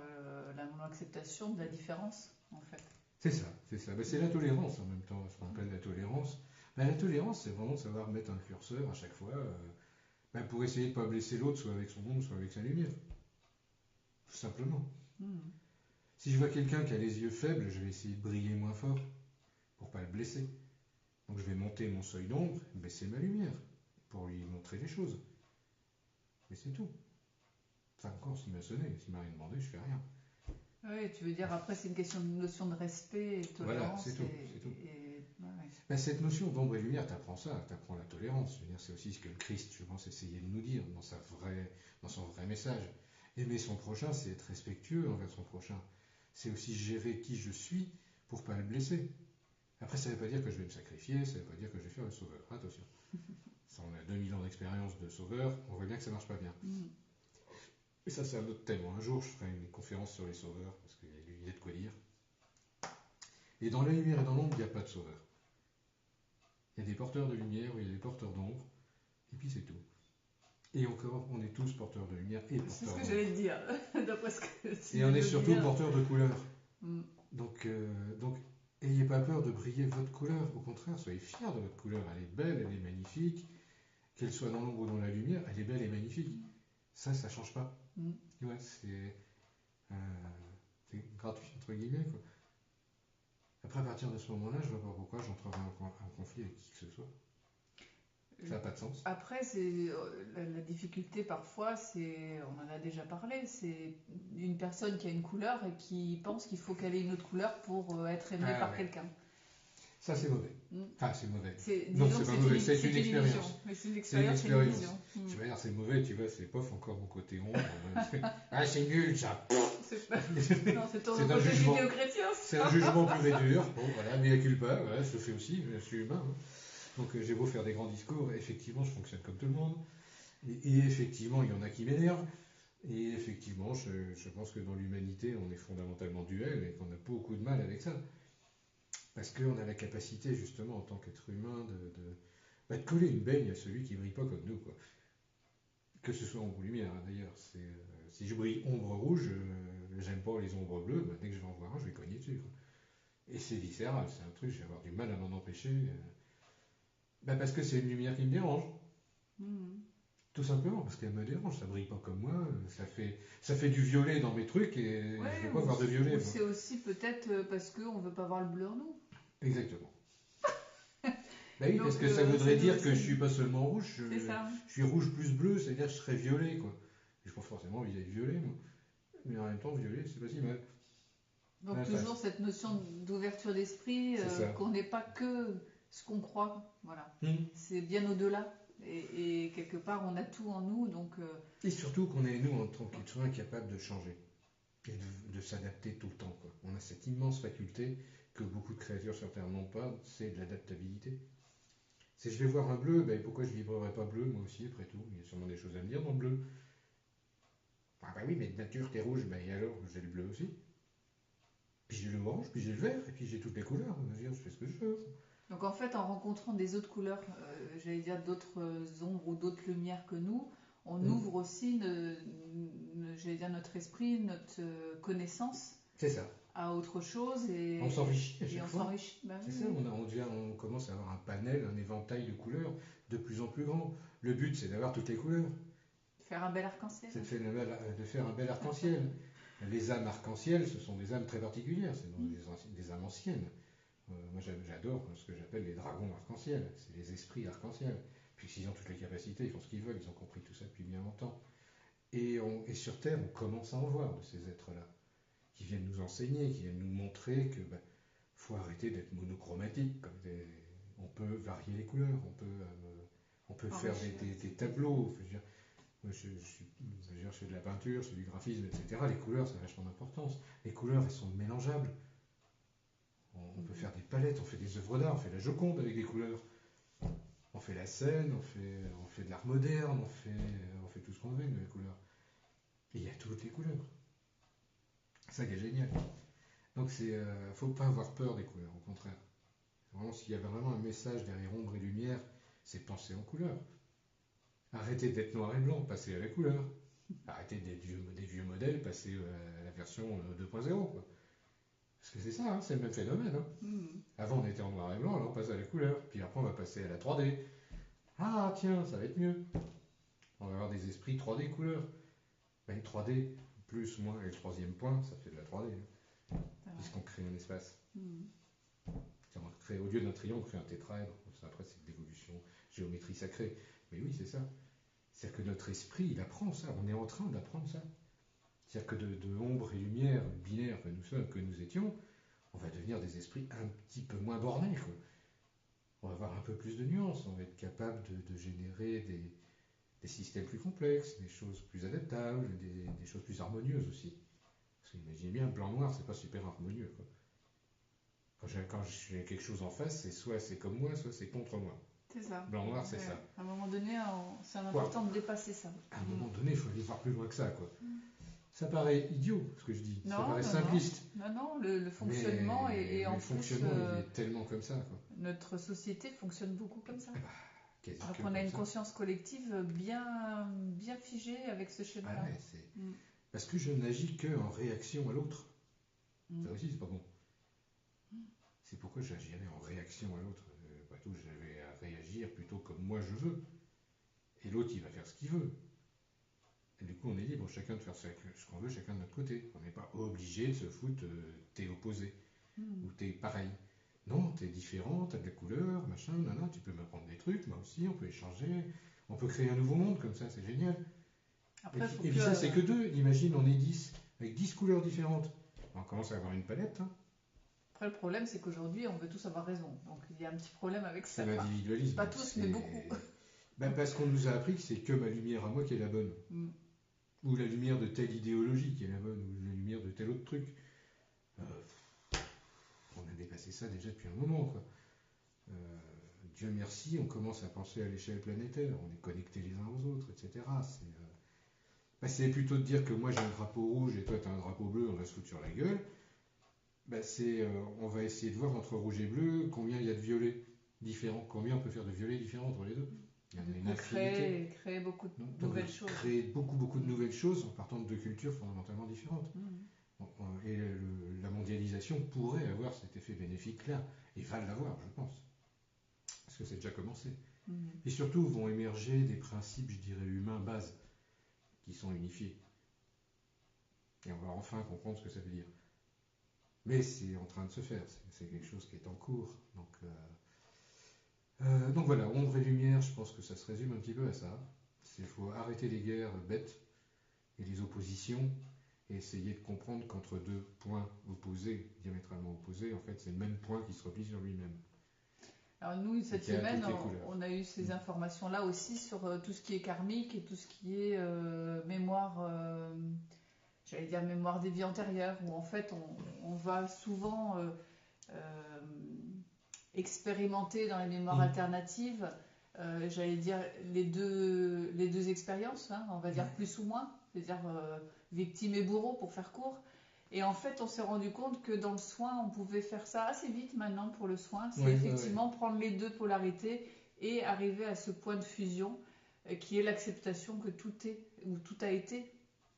Speaker 2: la non-acceptation de la différence, en fait.
Speaker 1: C'est ça, c'est ça. Ben, c'est la tolérance en même temps, ce qu'on appelle la tolérance. Ben, la tolérance, c'est vraiment savoir mettre un curseur à chaque fois pour essayer de ne pas blesser l'autre, soit avec son ombre, soit avec sa lumière. Tout simplement. Si je vois quelqu'un qui a les yeux faibles, je vais essayer de briller moins fort pour pas le blesser. Donc je vais monter mon seuil d'ombre, baisser ma lumière pour lui montrer les choses. Mais c'est tout. Ça encore, s'il m'a sonné, s'il m'a rien demandé, je fais rien.
Speaker 2: Oui, tu veux dire, après, c'est une question de notion de respect et de tolérance.
Speaker 1: Voilà, c'est tout. Ben, cette notion d'ombre et lumière, tu apprends ça, tu apprends la tolérance. Je veux dire, c'est aussi ce que le Christ, je pense, essayait de nous dire dans son vrai message. Aimer son prochain, c'est être respectueux envers son prochain. C'est aussi gérer qui je suis pour pas le blesser. Après, ça ne veut pas dire que je vais me sacrifier, ça ne veut pas dire que je vais faire le sauveur. Attention. Ça, on a 2000 ans d'expérience de sauveur, on voit bien que ça ne marche pas bien. Et ça, c'est un autre thème. Un jour, je ferai une conférence sur les sauveurs, parce qu'il y a de quoi dire. Et dans la lumière et dans l'ombre, il n'y a pas de sauveur. Il y a des porteurs de lumière, ou il y a des porteurs d'ombre, et puis c'est tout. Et encore, on est tous porteurs de lumière et porteurs d'ombre.
Speaker 2: C'est ce que j'allais te dire, d'après ce que tu
Speaker 1: Et on est surtout porteurs de couleurs.
Speaker 2: Mm.
Speaker 1: Donc, ayez pas peur de briller votre couleur. Au contraire, soyez fiers de votre couleur. Elle est belle, elle est magnifique. Qu'elle soit dans l'ombre ou dans la lumière, elle est belle et magnifique. Ça change pas. Ouais, c'est gratuit, entre guillemets, quoi. Après, à partir de ce moment-là, je vois pas pourquoi j'entrerai en conflit avec qui que ce soit. Ça n'a pas de sens.
Speaker 2: Après, c'est la difficulté parfois, on en a déjà parlé, c'est une personne qui a une couleur et qui pense qu'il faut qu'elle ait une autre couleur pour être aimée par quelqu'un.
Speaker 1: Ça, c'est mauvais. Enfin, c'est mauvais.
Speaker 2: Non,
Speaker 1: c'est pas mauvais, c'est une expérience.
Speaker 2: Mais c'est une expérience, c'est une illusion.
Speaker 1: Je vais dire, c'est mauvais, tu vois, c'est pof, encore mon côté ombre. C'est nul, ça.
Speaker 2: Non, c'est ton côté judéo-chrétien.
Speaker 1: C'est un jugement pur et dur. Bon, voilà, mais culpa, voilà, je le fais aussi, je suis humain. Hein. Donc j'ai beau faire des grands discours, effectivement, je fonctionne comme tout le monde. Et effectivement, il y en a qui m'énervent. Et effectivement, je pense que dans l'humanité, on est fondamentalement duel et qu'on a beaucoup de mal avec ça. Parce qu'on a la capacité, justement, en tant qu'être humain, de coller une baigne à celui qui ne brille pas comme nous, quoi. Que ce soit ombre ou lumière, hein, d'ailleurs. Si je brille ombre rouge, j'aime pas les ombres bleues, dès que je vais en voir un, je vais cogner dessus, quoi. Et c'est viscéral, c'est un truc, je vais avoir du mal à m'en empêcher. Parce que c'est une lumière qui me dérange. Tout simplement, parce qu'elle me dérange, ça brille pas comme moi, ça fait du violet dans mes trucs et je ne veux pas voir de violet.
Speaker 2: C'est aussi peut-être parce qu'on ne veut pas voir le bleu en nous.
Speaker 1: Exactement. Oui, donc, parce que ça voudrait dire que je suis pas seulement rouge, je suis rouge plus bleu, c'est-à-dire que je serais violet, quoi. Je n'ai pas forcément envie d'être violet, moi. Mais en même temps, violet, c'est pas si mal.
Speaker 2: Donc toujours cette notion d'ouverture d'esprit, qu'on n'est pas que ce qu'on croit, voilà. C'est bien au-delà. Et quelque part, on a tout en nous, donc...
Speaker 1: Et surtout qu'on est, nous, en tant qu'être humain, capable de changer et de s'adapter tout le temps, quoi. On a cette immense faculté que beaucoup de créatures sur Terre n'ont pas, c'est de l'adaptabilité. Si je vais voir un bleu, pourquoi je ne vibrerais pas bleu, moi aussi, après tout? Il y a sûrement des choses à me dire dans le bleu. Ah oui, mais de nature, t'es rouge, et alors, j'ai le bleu aussi. Puis j'ai le orange, puis j'ai le vert, et puis j'ai toutes les couleurs. Je fais ce que je veux.
Speaker 2: Donc en fait, en rencontrant des autres couleurs, j'allais dire d'autres ombres ou d'autres lumières que nous, on ouvre aussi, j'allais dire, notre esprit, notre connaissance
Speaker 1: C'est ça.
Speaker 2: à autre chose et
Speaker 1: On s'enrichit à
Speaker 2: et
Speaker 1: chaque
Speaker 2: on
Speaker 1: fois.
Speaker 2: s'enrichit. Ben
Speaker 1: C'est
Speaker 2: oui,
Speaker 1: ça,
Speaker 2: oui.
Speaker 1: on commence à avoir un panel, un éventail de couleurs de plus en plus grand. Le but, c'est d'avoir toutes les couleurs.
Speaker 2: Faire un bel arc-en-ciel.
Speaker 1: C'est de faire un bel arc-en-ciel. Les âmes arc-en-ciel, ce sont des âmes très particulières, c'est des âmes anciennes. Moi, j'adore ce que j'appelle les dragons arc-en-ciel, c'est les esprits arc-en-ciel. Puis s'ils ont toutes les capacités, ils font ce qu'ils veulent, ils ont compris tout ça depuis bien longtemps. Et sur Terre, on commence à en voir de ces êtres-là, qui viennent nous enseigner, qui viennent nous montrer que faut arrêter d'être monochromatique. On peut varier les couleurs, on peut faire des tableaux. Je fais de la peinture, je fais du graphisme, etc. Les couleurs, ça a vachement d'importance. Les couleurs, elles sont mélangeables. On peut faire des palettes, on fait des œuvres d'art, on fait la Joconde avec des couleurs. On fait la scène, on fait de l'art moderne, on fait tout ce qu'on veut avec les couleurs. Et il y a toutes les couleurs. C'est ça qui est génial. Donc faut pas avoir peur des couleurs, au contraire. Vraiment, s'il y avait vraiment un message derrière ombre et lumière, c'est penser en couleurs. Arrêtez d'être noir et blanc, passez à la couleur. Arrêtez d'être des vieux modèles, passez à la version 2.0, quoi. Parce que c'est ça, hein, c'est le même phénomène. Hein. Avant, on était en noir et blanc, alors on passe à la couleur. Puis après, on va passer à la 3D. Ah, tiens, ça va être mieux. On va avoir des esprits 3D couleurs. Une 3D, plus, moins, et le troisième point, ça fait de la 3D. Hein, puisqu'on crée un espace. Au lieu d'un triangle, on crée un tétraèdre. Après, c'est de l'évolution, géométrie sacrée. Mais oui, c'est ça. C'est-à-dire que notre esprit, il apprend ça. On est en train d'apprendre ça. C'est-à-dire que de ombre et lumière binaire que nous sommes, que nous étions, on va devenir des esprits un petit peu moins bornés, quoi. On va avoir un peu plus de nuances. On va être capable de générer des systèmes plus complexes, des choses plus adaptables, des choses plus harmonieuses aussi. Parce que imaginez bien, blanc-noir, c'est pas super harmonieux, quoi. Quand j'ai quelque chose en face, c'est soit c'est comme moi, soit c'est contre moi.
Speaker 2: C'est ça.
Speaker 1: Blanc-noir, c'est ça.
Speaker 2: À un moment donné, c'est important de dépasser ça.
Speaker 1: À un moment donné, il faut aller voir plus loin que ça, quoi. Ça paraît idiot, ce que je dis. Ça paraît simpliste.
Speaker 2: Non, le fonctionnement et en
Speaker 1: le fonctionnement, il est tellement comme ça, quoi.
Speaker 2: Notre société fonctionne beaucoup comme ça.
Speaker 1: Donc
Speaker 2: on a une conscience collective bien figée avec ce schéma-là.
Speaker 1: Ah ouais, parce que je n'agis qu'en réaction à l'autre. Ça aussi, c'est pas bon. C'est pourquoi j'agirais en réaction à l'autre. Je vais réagir plutôt comme moi je veux. Et l'autre, il va faire ce qu'il veut. Et du coup, on est libre, chacun de faire ce qu'on veut, chacun de notre côté. On n'est pas obligé de se foutre, t'es opposé, ou t'es pareil. Non, t'es différent, t'as de la couleur, machin, nanana, tu peux m'apprendre des trucs, moi aussi, on peut échanger, on peut créer un nouveau monde comme ça, c'est génial. Après, et puis ça, c'est que 2. Imagine, on est 10, avec 10 couleurs différentes. On commence à avoir une palette, hein.
Speaker 2: Après, le problème, c'est qu'aujourd'hui, on veut tous avoir raison. Donc, il y a un petit problème avec ça.
Speaker 1: C'est l'individualisme.
Speaker 2: Pas tous, mais beaucoup.
Speaker 1: Parce qu'on nous a appris que c'est que ma lumière à moi qui est la bonne. Ou la lumière de telle idéologie qui est la bonne, ou la lumière de tel autre truc. On a dépassé ça déjà depuis un moment, quoi. Dieu merci, on commence à penser à l'échelle planétaire. On est connectés les uns aux autres, etc. C'est plutôt de dire que moi j'ai un drapeau rouge et toi tu as un drapeau bleu, on va se foutre sur la gueule. On va essayer de voir entre rouge et bleu combien il y a de violets différents, combien on peut faire de violets différents entre les deux. Il y en a une infinité.
Speaker 2: Créer beaucoup de nouvelles choses.
Speaker 1: Créer beaucoup de nouvelles choses en partant de 2 cultures fondamentalement différentes. Et la mondialisation pourrait avoir cet effet bénéfique-là, et va l'avoir, je pense. Parce que c'est déjà commencé. Et surtout, vont émerger des principes, je dirais, humains bases, qui sont unifiés. Et on va enfin comprendre ce que ça veut dire. Mais c'est en train de se faire, c'est quelque chose qui est en cours. Donc voilà, ombre et lumière, je pense que ça se résume un petit peu à ça. Il faut arrêter les guerres bêtes et les oppositions et essayer de comprendre qu'entre 2 points opposés, diamétralement opposés, en fait, c'est le même point qui se replie sur lui-même.
Speaker 2: Alors nous, cette semaine, on a eu ces informations-là aussi sur tout ce qui est karmique et tout ce qui est mémoire, j'allais dire mémoire des vies antérieures, où en fait on va souvent expérimenter dans les mémoires alternatives, j'allais dire les deux expériences, hein, on va dire plus ou moins, c'est-à-dire victime et bourreau pour faire court. Et en fait, on s'est rendu compte que dans le soin, on pouvait faire ça assez vite maintenant pour le soin. C'est effectivement prendre les 2 polarités et arriver à ce point de fusion qui est l'acceptation que tout est ou tout a été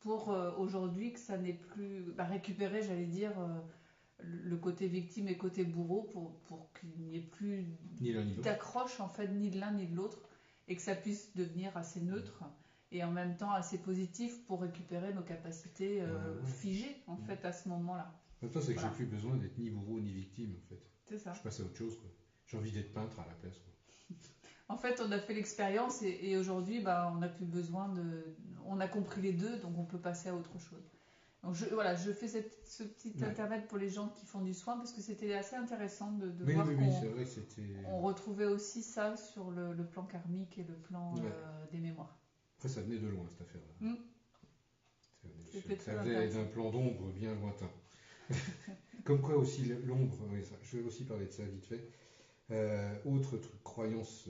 Speaker 2: pour aujourd'hui que ça n'est plus récupérer, j'allais dire, le côté victime et côté bourreau pour qu'il n'y ait plus
Speaker 1: Ni l'un ni l'autre.
Speaker 2: d'accroche en fait ni de l'un ni de l'autre et que ça puisse devenir assez neutre et en même temps assez positif pour récupérer nos capacités figées en fait à ce moment-là.
Speaker 1: En même temps, c'est que
Speaker 2: Voilà.
Speaker 1: j'ai plus besoin d'être ni bourreau ni victime en fait.
Speaker 2: C'est ça.
Speaker 1: Je passe à autre chose quoi. J'ai envie d'être peintre à la place quoi.
Speaker 2: En fait, on a fait l'expérience et aujourd'hui, on n'a plus besoin de. On a compris les deux, donc on peut passer à autre chose. Donc je fais ce petit intermède pour les gens qui font du soin parce que c'était assez intéressant de
Speaker 1: Oui,
Speaker 2: voir
Speaker 1: oui, oui, c'est vrai que c'était.
Speaker 2: on retrouvait aussi ça sur le plan karmique et le plan des mémoires.
Speaker 1: Après, ça venait de loin cette affaire-là. Ça
Speaker 2: très
Speaker 1: venait d'un plan d'ombre bien lointain. Comme quoi aussi l'ombre, oui, je vais aussi parler de ça vite fait. Autre truc, croyance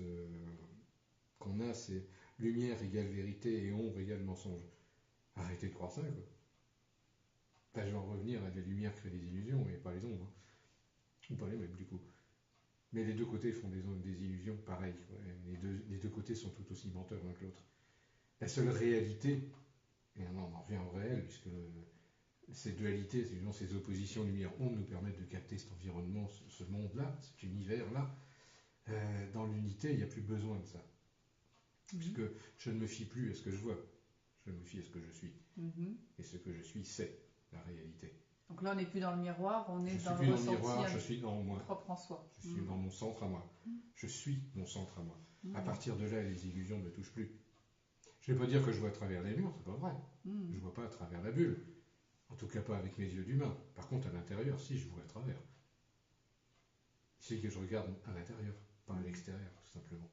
Speaker 1: qu'on a, c'est lumière égale vérité et ombre égale mensonge. Arrêtez de croire ça, quoi. Là, je vais en revenir à des lumières créent des illusions et pas les ombres. Hein. Ou pas les mêmes, du coup. Mais les deux côtés font des illusions pareilles. Quoi. Les deux côtés sont tout aussi menteurs l'un que l'autre. La seule réalité, et on en revient au réel, puisque ces dualités, ces oppositions lumière-ombre nous permettent de capter cet environnement, ce monde-là, cet univers-là. Dans l'unité, il n'y a plus besoin de ça. Puisque je ne me fie plus à ce que je vois, je me fie à ce que je suis. Et ce que je suis, c'est la réalité.
Speaker 2: Donc là, on n'est plus dans le miroir, on est dans
Speaker 1: le miroir, je suis dans moi.
Speaker 2: Propre en soi.
Speaker 1: Je suis dans mon centre à moi. Je suis mon centre à moi. À partir de là, les illusions ne me touchent plus. Je ne vais pas dire que je vois à travers les murs, c'est pas vrai. Je ne vois pas à travers la bulle. En tout cas, pas avec mes yeux d'humain. Par contre, à l'intérieur, si, je vois à travers. C'est que je regarde à l'intérieur, pas à l'extérieur, tout simplement.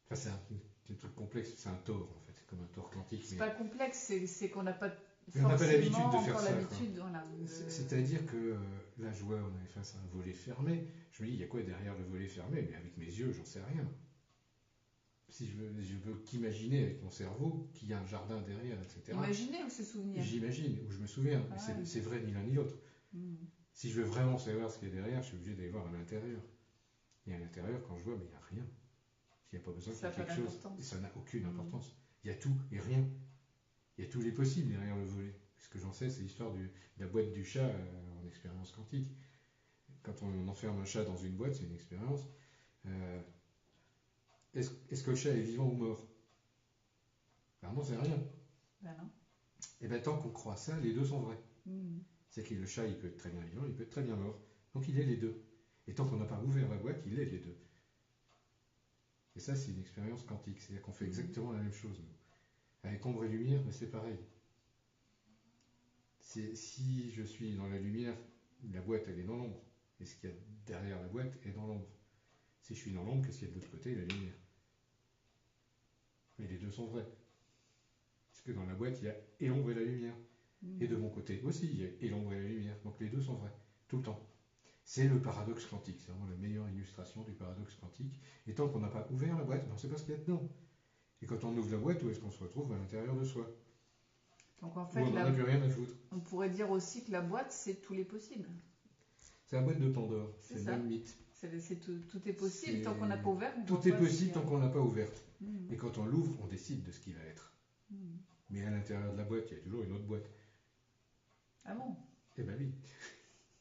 Speaker 1: Enfin, c'est un truc complexe, c'est un tort, en fait. C'est comme un tort quantique.
Speaker 2: C'est pas complexe, c'est qu'on n'a pas
Speaker 1: on n'a pas l'habitude de faire ça.
Speaker 2: Voilà,
Speaker 1: c'est-à-dire que là, je vois, on est face à un volet fermé. Je me dis, il y a quoi derrière le volet fermé? Mais avec mes yeux, j'en sais rien. Si je veux qu'imaginer avec mon cerveau qu'il y a un jardin derrière, etc.
Speaker 2: Imaginer ou se souvenir?
Speaker 1: J'imagine, ou je me souviens. Mais c'est vrai ni l'un ni l'autre. Si je veux vraiment savoir ce qu'il y a derrière, je suis obligé d'aller voir à l'intérieur. Et à l'intérieur, quand je vois, mais il n'y a rien. Il n'y a pas besoin qu'il y ait quelque chose. Et ça n'a aucune importance. Il y a tout et rien. Il y a tous les possibles derrière le volet. Ce que j'en sais, c'est l'histoire de la boîte du chat en expérience quantique. Quand on enferme un chat dans une boîte, c'est une expérience. Est-ce que le chat est vivant ou mort? Ben non, c'est rien.
Speaker 2: Ben non.
Speaker 1: Et bien tant qu'on croit ça, les deux sont vrais. C'est que le chat, il peut être très bien vivant, il peut être très bien mort. Donc il est les deux. Et tant qu'on n'a pas ouvert la boîte, il est les deux. Et ça, c'est une expérience quantique. C'est-à-dire qu'on fait exactement la même chose. Avec ombre et lumière, mais c'est pareil. Si je suis dans la lumière, la boîte, elle est dans l'ombre. Et ce qu'il y a derrière la boîte est dans l'ombre. Si je suis dans l'ombre, qu'est-ce qu'il y a de l'autre côté? La lumière. Mais les deux sont vrais. Parce que dans la boîte, il y a et l'ombre et la lumière. Et de mon côté aussi, il y a et l'ombre et la lumière. Donc les deux sont vrais. Tout le temps. C'est le paradoxe quantique. C'est vraiment la meilleure illustration du paradoxe quantique. Et tant qu'on n'a pas ouvert la boîte, on ne sait pas ce qu'il y a dedans. Et quand on ouvre la boîte, où est-ce qu'on se retrouve? À l'intérieur de soi.
Speaker 2: Donc en fait,
Speaker 1: on n'en a plus rien à foutre.
Speaker 2: On pourrait dire aussi que la boîte, c'est tous les possibles.
Speaker 1: C'est la boîte de Pandore. C'est le même mythe.
Speaker 2: Tout est possible tant qu'on n'a pas ouvert.
Speaker 1: Tout est possible tant qu'on ne l'a pas ouverte. Et quand on l'ouvre, on décide de ce qu'il va être. Mais à l'intérieur de la boîte, il y a toujours une autre boîte.
Speaker 2: Ah bon?
Speaker 1: Eh ben oui.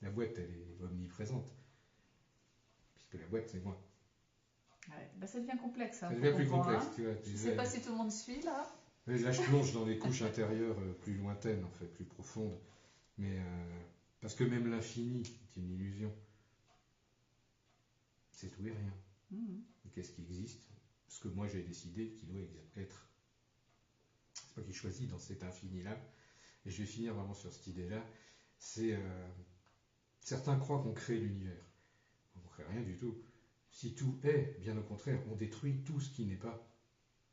Speaker 1: La boîte, elle est omniprésente. Puisque la boîte, c'est moi.
Speaker 2: Ouais. Ça devient complexe. Hein,
Speaker 1: ça devient plus complexe.
Speaker 2: Tu vois, je ne sais pas si tout le monde suit là.
Speaker 1: Là, je plonge dans des couches intérieures plus lointaines, en fait, plus profondes. Mais parce que même l'infini est une illusion. C'est tout et rien. Et qu'est-ce qui existe? Ce que moi j'ai décidé qu'il doit être. C'est pas qui choisit dans cet infini-là. Et je vais finir vraiment sur cette idée-là. C'est certains croient qu'on crée l'univers. On ne crée rien du tout. Si tout est, bien au contraire, on détruit tout ce qui n'est pas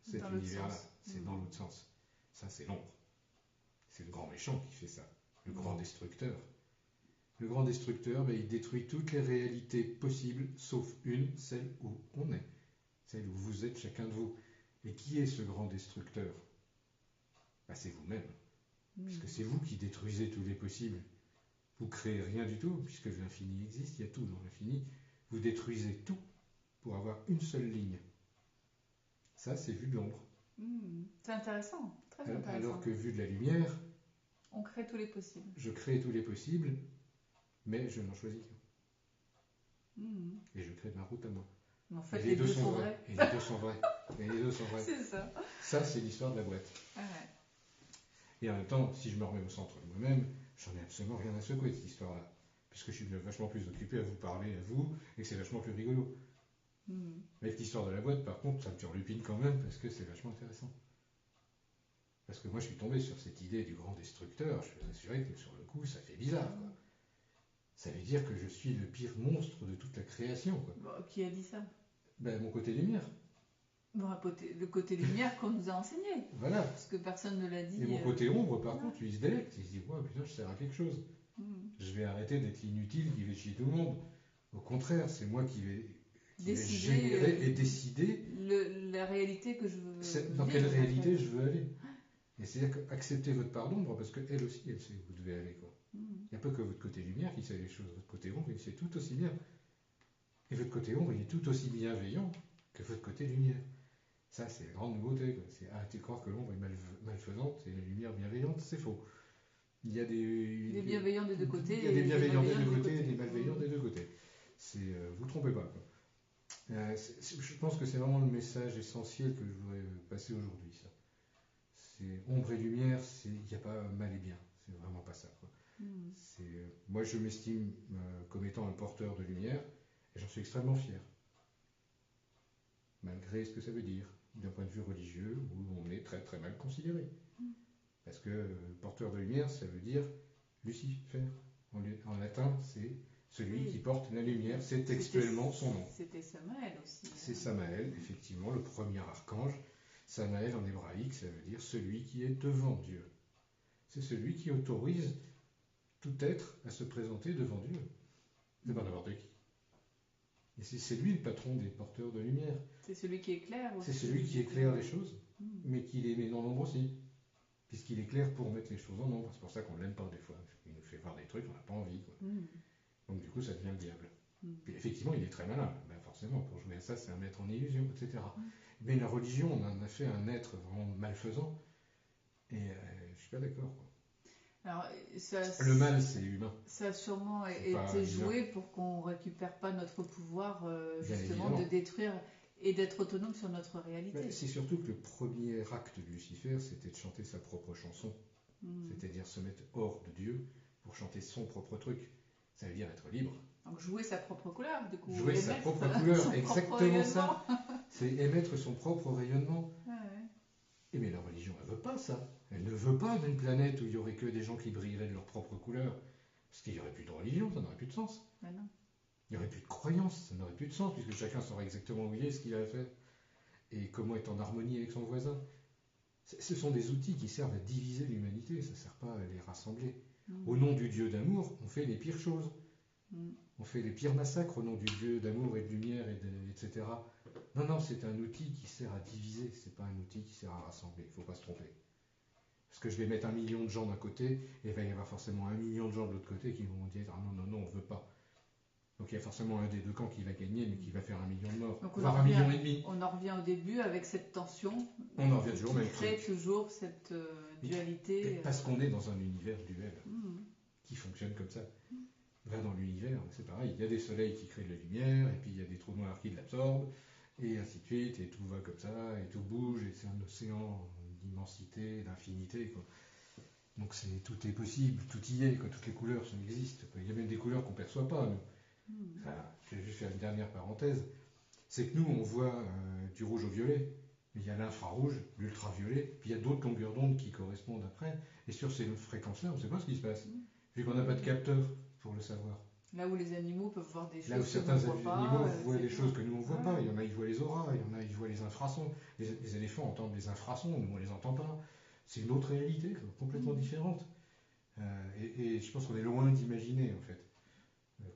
Speaker 1: cet univers-là. C'est dans l'autre sens. Ça, c'est l'ombre. C'est le grand méchant qui fait ça. Le grand destructeur. Le grand destructeur, il détruit toutes les réalités possibles, sauf une, celle où on est. Celle où vous êtes chacun de vous. Et qui est ce grand destructeur? C'est vous-même. Puisque c'est vous qui détruisez tous les possibles. Vous créez rien du tout, puisque l'infini existe, il y a tout dans l'infini. Vous détruisez tout pour avoir une seule ligne. Ça, c'est vu de l'ombre.
Speaker 2: C'est intéressant, très intéressant.
Speaker 1: Alors que vu de la lumière,
Speaker 2: on crée tous les possibles.
Speaker 1: Je crée tous les possibles, mais je n'en choisis qu'un. Et je crée ma route à moi.
Speaker 2: En fait, les deux sont vrais.
Speaker 1: Et les deux sont vrais. Et les deux sont vrais.
Speaker 2: C'est ça.
Speaker 1: Ça, c'est l'histoire de la boîte.
Speaker 2: Ah ouais.
Speaker 1: Et en même temps, si je me remets au centre de moi-même, j'en ai absolument rien à secouer de cette histoire-là. Puisque je suis vachement plus occupé à vous parler, à vous, et que c'est vachement plus rigolo. Avec l'histoire de la boîte, par contre, ça me turlupine quand même, parce que c'est vachement intéressant. Parce que moi, je suis tombé sur cette idée du grand destructeur. Je suis assuré que sur le coup, ça fait bizarre, quoi. Ça veut dire que je suis le pire monstre de toute la création, quoi.
Speaker 2: Bon, qui a dit ça?
Speaker 1: Mon côté lumière.
Speaker 2: Bon, le côté lumière qu'on nous a enseigné.
Speaker 1: Voilà.
Speaker 2: Parce que personne ne l'a dit.
Speaker 1: Et mon côté ombre, par contre, lui, il se délecte. Il se dit, ouais, putain, je sers à quelque chose. Je vais arrêter d'être l'inutile qui fait chier tout le monde. Au contraire, c'est moi qui vais générer et décider
Speaker 2: la réalité que je veux
Speaker 1: dans quelle réalité je veux aller. Et c'est-à-dire accepter votre part d'ombre, parce qu'elle aussi, elle sait où vous devez aller, quoi. Il n'y a pas que votre côté lumière qui sait les choses. Votre côté ombre, il sait tout aussi bien. Et votre côté ombre, il est tout aussi bienveillant que votre côté lumière. Ça, c'est la grande nouveauté, quoi. C'est arrêter de croire que l'ombre est malfaisante et la lumière bienveillante, c'est faux. Il y a des
Speaker 2: bienveillants des deux côtés.
Speaker 1: Il y a des bienveillants des deux côtés et des malveillants des deux côtés. Vous ne trompez pas, quoi. Je pense que c'est vraiment le message essentiel que je voudrais passer aujourd'hui, ça. C'est ombre et lumière, il n'y a pas mal et bien. C'est vraiment pas ça, quoi. Moi, je m'estime comme étant un porteur de lumière, et j'en suis extrêmement fier. Malgré ce que ça veut dire, d'un point de vue religieux, où on est très très mal considéré. Parce que porteur de lumière, ça veut dire Lucifer. En latin, c'est celui qui porte la lumière. C'est textuellement son nom.
Speaker 2: C'était Samaël aussi.
Speaker 1: C'est Samaël, effectivement, le premier archange. Samaël en hébraïque, ça veut dire celui qui est devant Dieu. C'est celui qui autorise tout être à se présenter devant Dieu. C'est pas n'importe qui. Et c'est lui le patron des porteurs de lumière.
Speaker 2: C'est celui qui éclaire aussi.
Speaker 1: C'est celui qui éclaire les choses, mais qui les met dans l'ombre aussi. Puisqu'il éclaire pour mettre les choses en ombre. C'est pour ça qu'on ne l'aime pas des fois. Il nous fait voir des trucs, on n'a pas envie, quoi. Donc du coup, ça devient le diable. Puis, effectivement, il est très malin. Forcément, pour jouer à ça, c'est un maître en illusion, etc. Mais la religion, on en a fait un être vraiment malfaisant. Et je ne suis pas d'accord, quoi.
Speaker 2: Alors,
Speaker 1: le mal, c'est humain.
Speaker 2: Ça a sûrement été joué pour qu'on ne récupère pas notre pouvoir, justement, de détruire et d'être autonome sur notre réalité.
Speaker 1: C'est surtout que le premier acte de Lucifer, c'était de chanter sa propre chanson. C'est-à-dire se mettre hors de Dieu pour chanter son propre truc. Ça veut dire être libre.
Speaker 2: Donc jouer sa propre couleur, du coup.
Speaker 1: Jouer sa propre couleur, exactement ça. C'est émettre son propre rayonnement. Et mais la religion, elle ne veut pas ça. Elle ne veut pas d'une planète où il n'y aurait que des gens qui brilleraient de leur propre couleur. Parce qu'il n'y aurait plus de religion, ça n'aurait plus de sens.
Speaker 2: Ben non.
Speaker 1: Il n'y aurait plus de croyance, ça n'aurait plus de sens, puisque chacun saurait exactement où il est, ce qu'il a à faire, et comment être en harmonie avec son voisin. Ce sont des outils qui servent à diviser l'humanité, ça ne sert pas à les rassembler. Au nom du Dieu d'amour, on fait les pires choses. On fait les pires massacres au nom du Dieu d'amour et de lumière, etc. Non, c'est un outil qui sert à diviser, c'est pas un outil qui sert à rassembler, il ne faut pas se tromper. Parce que je vais mettre 1 million de gens d'un côté, et il va y avoir forcément 1 million de gens de l'autre côté qui vont dire « Ah non, on ne veut pas ». Donc il y a forcément un des deux camps qui va gagner, mais qui va faire 1 million de morts, voire 1,5 million.
Speaker 2: On en revient au début avec cette tension.
Speaker 1: On en revient toujours même.
Speaker 2: Qui crée toujours cette dualité.
Speaker 1: Parce qu'on est dans un univers duel qui fonctionne comme ça. Va dans l'univers, c'est pareil. Il y a des soleils qui créent de la lumière, et puis il y a des trous noirs qui l'absorbent, et ainsi de suite, et tout va comme ça, et tout bouge, et c'est un océan d'immensité, d'infinité, quoi. Donc tout est possible, tout y est, quoi. Toutes les couleurs existent. Il y a même des couleurs qu'on ne perçoit pas, nous. Enfin, je vais juste faire une dernière parenthèse. C'est que nous, on voit du rouge au violet, mais il y a l'infrarouge, l'ultraviolet, puis il y a d'autres longueurs d'onde qui correspondent après, et sur ces fréquences-là, on ne sait pas ce qui se passe, vu qu'on n'a pas de capteur pour le savoir.
Speaker 2: Là où les animaux peuvent voir des choses
Speaker 1: là où certains animaux voient des choses que nous on ne voit pas. Il y en a, ils voient les auras, il y en a, ils voient les infrasons. Les éléphants entendent les infrasons, nous on ne les entend pas. C'est une autre réalité, complètement différente. Et je pense qu'on est loin d'imaginer, en fait,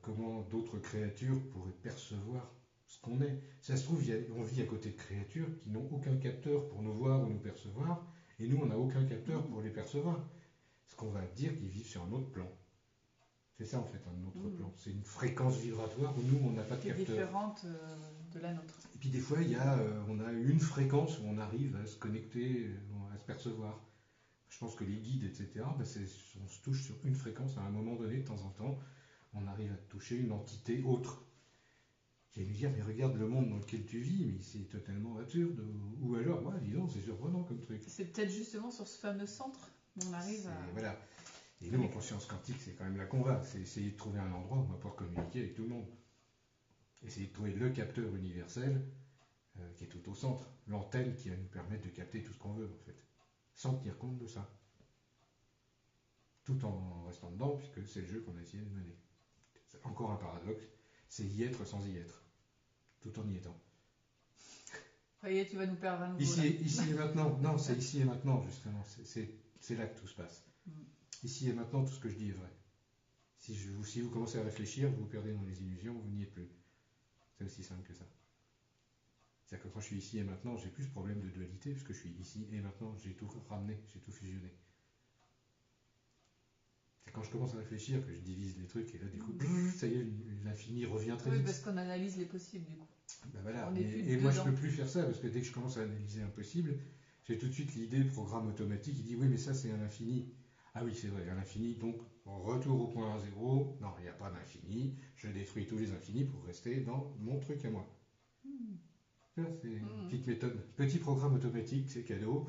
Speaker 1: comment d'autres créatures pourraient percevoir ce qu'on est. Ça se trouve, on vit à côté de créatures qui n'ont aucun capteur pour nous voir ou nous percevoir, et nous, on n'a aucun capteur pour les percevoir. Ce qu'on va dire qu'ils vivent sur un autre plan. C'est ça en fait un autre plan. C'est une fréquence vibratoire où nous on n'a pas de
Speaker 2: Qui est
Speaker 1: capteur.
Speaker 2: différente de la nôtre.
Speaker 1: Et puis des fois on a une fréquence où on arrive à se connecter, à se percevoir. Je pense que les guides, etc., on se touche sur une fréquence à un moment donné, de temps en temps, on arrive à toucher une entité autre. Qui va nous dire, mais regarde le monde dans lequel tu vis, mais c'est totalement absurde. Ou alors, ouais, dis donc, c'est surprenant comme truc.
Speaker 2: C'est peut-être justement sur ce fameux centre qu'on arrive à...
Speaker 1: Voilà. Et nous, en conscience quantique, c'est quand même là qu'on va. C'est essayer de trouver un endroit où on va pouvoir communiquer avec tout le monde. Essayer de trouver le capteur universel qui est tout au centre. L'antenne qui va nous permettre de capter tout ce qu'on veut, en fait. Sans tenir compte de ça. Tout en restant dedans, puisque c'est le jeu qu'on a essayé de mener. C'est encore un paradoxe, c'est y être sans y être. Tout en y étant.
Speaker 2: Ça y est, tu vas nous perdre à nouveau.
Speaker 1: Ici et maintenant. Non, c'est ici et maintenant, justement. C'est là que tout se passe. Ici et maintenant, tout ce que je dis est vrai. Si vous commencez à réfléchir, vous vous perdez dans les illusions, vous n'y êtes plus. C'est aussi simple que ça. C'est-à-dire que quand je suis ici et maintenant, j'ai plus ce problème de dualité, puisque je suis ici et maintenant, j'ai tout ramené, j'ai tout fusionné. C'est quand je commence à réfléchir que je divise les trucs, et là, du coup, ça y est, l'infini revient très vite.
Speaker 2: Oui, parce qu'on analyse les possibles, du coup.
Speaker 1: Ben voilà. Et moi, je ne peux plus faire ça, parce que dès que je commence à analyser impossible, j'ai tout de suite l'idée, le programme automatique, il dit, oui, mais ça, c'est un infini. Ah oui, c'est vrai, un infini, donc, retour au point 0, non, il n'y a pas d'infini, je détruis tous les infinis pour rester dans mon truc à moi. Ça, c'est une petite méthode, petit programme automatique, c'est cadeau.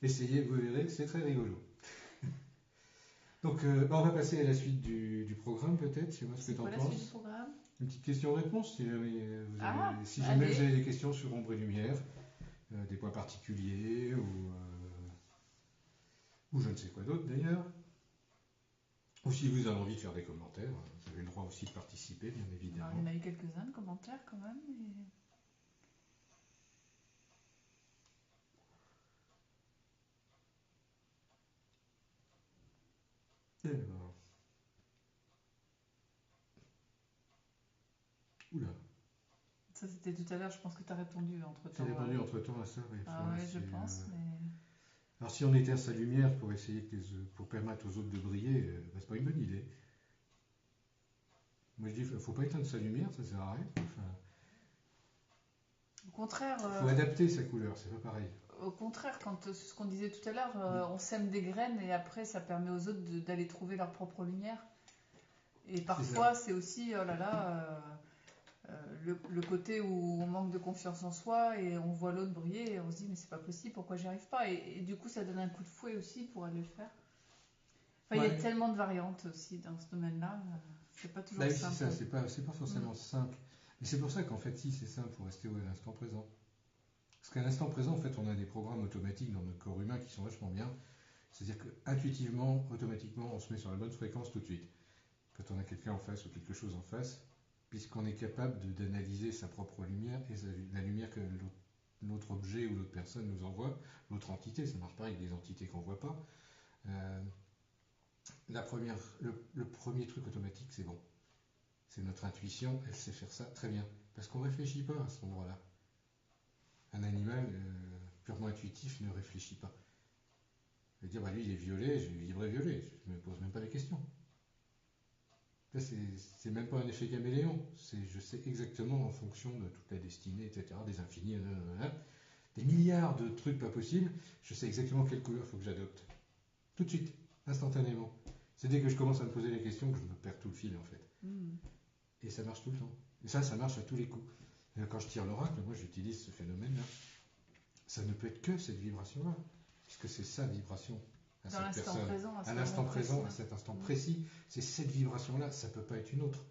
Speaker 1: Essayez, vous verrez, c'est très rigolo. Donc, on va passer à la suite du programme, peut-être, je sais pas ce que tu en penses.
Speaker 2: C'est quoi la suite du programme ?
Speaker 1: Une petite question-réponse, si jamais,
Speaker 2: allez.
Speaker 1: vous avez des questions sur ombre et lumière, des points particuliers, ou je ne sais quoi d'autre d'ailleurs. Ou si vous avez envie de faire des commentaires, vous avez le droit aussi de participer, bien évidemment.
Speaker 2: Alors, il y en a eu quelques-uns de commentaires quand même.
Speaker 1: Alors. Oula.
Speaker 2: Ça, c'était tout à l'heure, je pense que tu as répondu entre-temps.
Speaker 1: J'ai répondu entre-temps à ça, oui.
Speaker 2: Ah ouais, je pense, mais...
Speaker 1: Alors si on éteint sa lumière pour essayer pour permettre aux autres de briller, c'est pas une bonne idée. Moi je dis, faut pas éteindre sa lumière, ça sert à rien. Enfin,
Speaker 2: au contraire...
Speaker 1: faut adapter sa couleur, c'est pas pareil.
Speaker 2: Au contraire, ce qu'on disait tout à l'heure, on sème des graines et après ça permet aux autres d'aller trouver leur propre lumière. Et parfois c'est aussi, oh là là, le côté où on manque de confiance en soi et on voit l'autre briller et on se dit mais c'est pas possible, pourquoi j'y arrive pas, et du coup ça donne un coup de fouet aussi pour aller le faire. Enfin, il y a tellement de variantes aussi dans ce domaine-là, c'est pas toujours simple.
Speaker 1: C'est ça, c'est pas forcément simple. Mais c'est pour ça qu'en fait si c'est simple, faut rester à l'instant présent. Parce qu'à l'instant présent, en fait, on a des programmes automatiques dans notre corps humain qui sont vachement bien. C'est-à-dire qu'intuitivement, automatiquement, on se met sur la bonne fréquence tout de suite. Quand on a quelqu'un en face ou quelque chose en face, puisqu'on est capable d'analyser sa propre lumière et la lumière que l'autre objet ou l'autre personne nous envoie, l'autre entité, ça marche pas avec des entités qu'on ne voit pas. Le premier truc automatique, c'est bon. C'est notre intuition, elle sait faire ça très bien. Parce qu'on ne réfléchit pas à cet endroit-là. Un animal purement intuitif ne réfléchit pas. Je vais dire, lui il est violet, je vais vibrer violet, je ne me pose même pas les questions. C'est même pas un effet caméléon, je sais exactement en fonction de toute la destinée, etc., des infinis, des milliards de trucs pas possibles, je sais exactement quelle couleur il faut que j'adopte. Tout de suite, instantanément. C'est dès que je commence à me poser les questions que je me perds tout le fil en fait. Et ça marche tout le temps. Et ça marche à tous les coups. Quand je tire l'oracle, moi j'utilise ce phénomène-là. Ça ne peut être que cette vibration-là, puisque c'est sa vibration à
Speaker 2: dans
Speaker 1: cette personne.
Speaker 2: Présent,
Speaker 1: à l'instant présent, à cet instant précis, c'est cette vibration-là, ça ne peut pas être une autre.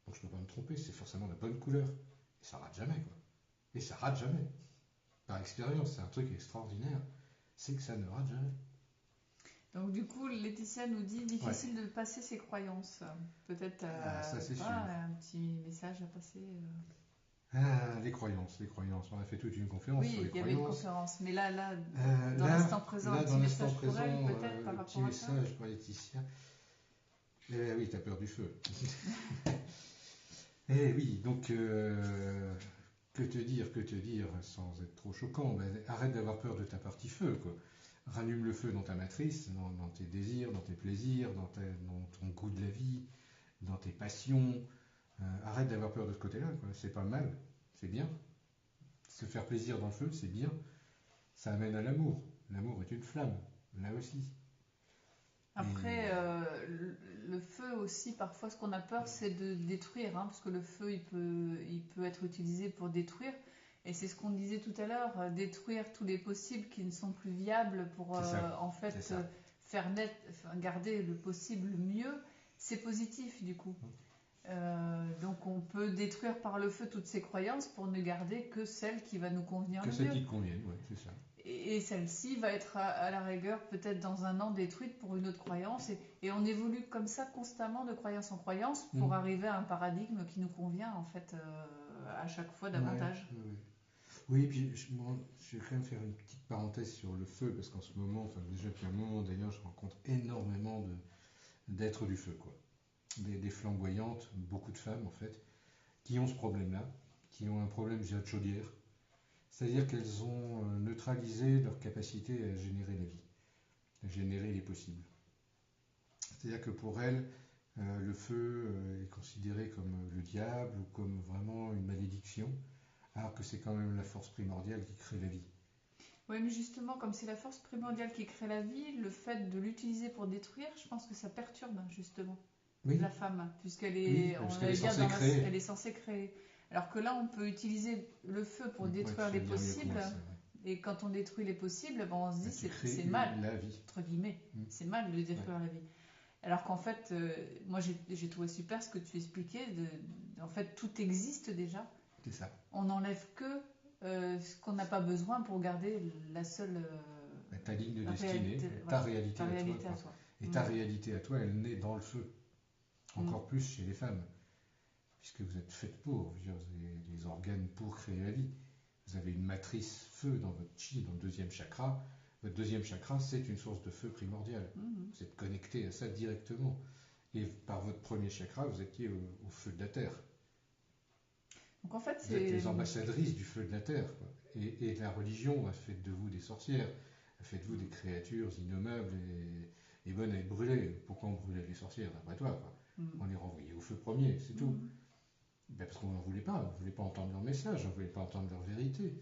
Speaker 1: Donc je ne peux pas me tromper, c'est forcément la bonne couleur. Et ça rate jamais, quoi. Et ça rate jamais. Par expérience, c'est un truc extraordinaire, c'est que ça ne rate jamais.
Speaker 2: Donc du coup, Laetitia nous dit difficile de passer ses croyances. Peut-être
Speaker 1: ça, c'est sûr.
Speaker 2: Un petit message à passer.
Speaker 1: Les croyances. On a fait toute une conférence sur les croyances. Oui, il y avait une conférence.
Speaker 2: Mais là dans l'instant présent, un petit message pour elle, peut-être, par rapport à ça.
Speaker 1: Un petit message pour Laetitia. Oui, t'as peur du feu. Oui, donc, que te dire, sans être trop choquant, arrête d'avoir peur de ta partie feu, quoi. Rallume le feu dans ta matrice, dans tes désirs, dans tes plaisirs, dans ton goût de la vie, dans tes passions. Arrête d'avoir peur de ce côté-là, quoi. C'est pas mal, c'est bien. Se faire plaisir dans le feu, c'est bien. Ça amène à l'amour. L'amour est une flamme, là aussi.
Speaker 2: Après, le feu aussi, parfois, ce qu'on a peur, c'est de détruire, hein, parce que le feu, il peut être utilisé pour détruire. Et c'est ce qu'on disait tout à l'heure, détruire tous les possibles qui ne sont plus viables pour, en fait, faire naître, garder le possible mieux. C'est positif, du coup. Donc, on peut détruire par le feu toutes ces croyances pour ne garder que celle qui va nous convenir le mieux.
Speaker 1: Que celle qui te convienne, oui, c'est ça.
Speaker 2: Et celle-ci va être à la rigueur peut-être dans un an détruite pour une autre croyance. Et on évolue comme ça constamment de croyance en croyance pour arriver à un paradigme qui nous convient en fait à chaque fois davantage.
Speaker 1: Oui, et puis moi, je vais quand même faire une petite parenthèse sur le feu parce qu'en ce moment, enfin déjà depuis un moment d'ailleurs, je rencontre énormément d'êtres du feu, quoi. Des flamboyantes, beaucoup de femmes en fait, qui ont ce problème-là, qui ont un problème déjà de chaudière. C'est-à-dire qu'elles ont neutralisé leur capacité à générer la vie, à générer les possibles. C'est-à-dire que pour elles, le feu est considéré comme le diable ou comme vraiment une malédiction, alors que c'est quand même la force primordiale qui crée la vie.
Speaker 2: Oui, mais justement, comme c'est la force primordiale qui crée la vie, le fait de l'utiliser pour détruire, je pense que ça perturbe justement la femme, puisqu'elle est, elle est censée créer. Alors que là, on peut utiliser le feu pour détruire les possibles. Et quand on détruit les possibles, on se dit c'est mal,
Speaker 1: la vie.
Speaker 2: Entre guillemets. C'est mal de détruire la vie. Alors qu'en fait, moi j'ai trouvé super ce que tu expliquais. En fait, tout existe déjà.
Speaker 1: C'est ça.
Speaker 2: On n'enlève que ce qu'on n'a pas besoin pour garder la seule.
Speaker 1: Ta ligne de destinée, ta réalité à toi. Et ta réalité à toi, elle naît dans le feu. Encore plus chez les femmes. Puisque vous êtes faites pour, vous avez les organes pour créer la vie. Vous avez une matrice feu dans votre chi, dans le deuxième chakra. Votre deuxième chakra, c'est une source de feu primordiale. Vous êtes connecté à ça directement. Et par votre premier chakra, vous étiez au feu de la terre.
Speaker 2: Donc en fait,
Speaker 1: vous êtes les ambassadrices du feu de la terre, quoi. Et la religion a fait de vous des sorcières, a fait de vous des créatures innommables et bonnes à être brûlées. Pourquoi on brûlait les sorcières, d'après toi, quoi? On les renvoyait au feu premier, c'est tout. Ben parce qu'on n'en voulait pas. On ne voulait pas entendre leur message, on ne voulait pas entendre leur vérité.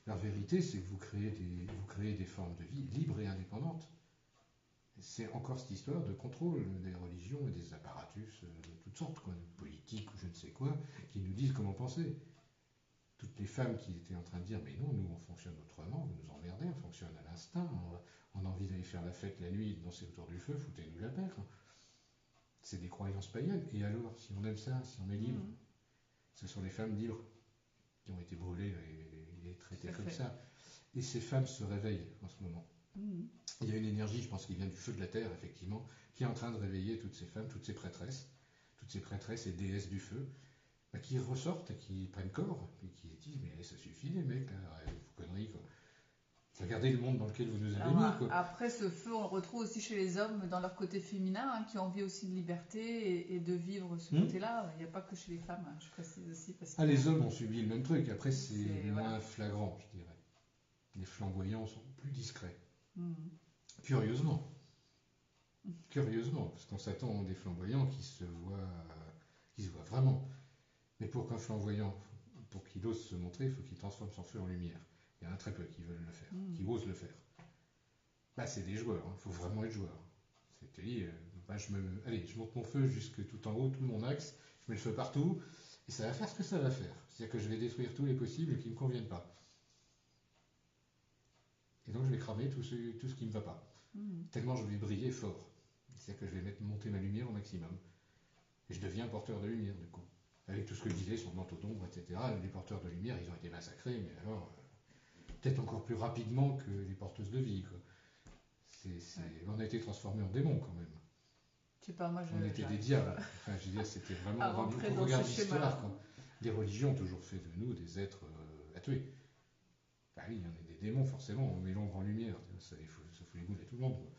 Speaker 1: Leur vérité, c'est que vous créez des formes de vie libres et indépendantes. C'est encore cette histoire de contrôle des religions et des apparatus de toutes sortes, quoi, de politiques ou je ne sais quoi, qui nous disent comment penser. Toutes les femmes qui étaient en train de dire, mais non, nous on fonctionne autrement, vous nous emmerdez, on fonctionne à l'instinct, on a envie d'aller faire la fête la nuit, de danser autour du feu, foutez-nous la paix, quoi. C'est des croyances païennes. Et alors, si on aime ça, si on est libre, ce sont les femmes libres qui ont été brûlées et traitées comme ça. Et ces femmes se réveillent en ce moment. Il y a une énergie, je pense, qui vient du feu de la terre, effectivement, qui est en train de réveiller toutes ces femmes, toutes ces prêtresses et déesses du feu, qui ressortent et qui prennent corps, et qui disent, mais ça suffit les mecs, là, vos conneries, quoi. Regardez le monde dans lequel vous nous avez mis, quoi.
Speaker 2: Après, ce feu, on le retrouve aussi chez les hommes dans leur côté féminin, hein, qui ont envie aussi de liberté et de vivre ce côté-là. Il n'y a pas que chez les femmes, hein, je précise aussi. Parce que
Speaker 1: les hommes ont subi le même truc. Après, c'est moins flagrant, je dirais. Les flamboyants sont plus discrets. Curieusement, parce qu'on s'attend à des flamboyants qui se voient vraiment. Mais pour qu'un flamboyant, pour qu'il ose se montrer, il faut qu'il transforme son feu en lumière. Il y en a très peu qui veulent le faire, qui osent le faire. C'est des joueurs, il faut vraiment être joueur. C'est-à-dire, je monte mon feu jusque tout en haut, tout mon axe, je mets le feu partout, et ça va faire ce que ça va faire. C'est-à-dire que je vais détruire tous les possibles qui ne me conviennent pas. Et donc je vais cramer tout ce qui ne me va pas. Tellement je vais briller fort. C'est-à-dire que je vais monter ma lumière au maximum. Et je deviens porteur de lumière, du coup. Avec tout ce que je disais sur le manteau d'ombre, etc. Les porteurs de lumière, ils ont été massacrés, mais alors, peut-être encore plus rapidement que les porteuses de vie, quoi. On a été transformés en démons, quand même.
Speaker 2: Je sais pas, moi
Speaker 1: on était des diables. Enfin, je veux dire, c'était vraiment... On regarde l'histoire, quoi. Les religions ont toujours fait de nous des êtres à tuer. Oui, il y en a des démons, forcément, on met l'ombre en lumière. Ça fout les boules à tout le monde, quoi.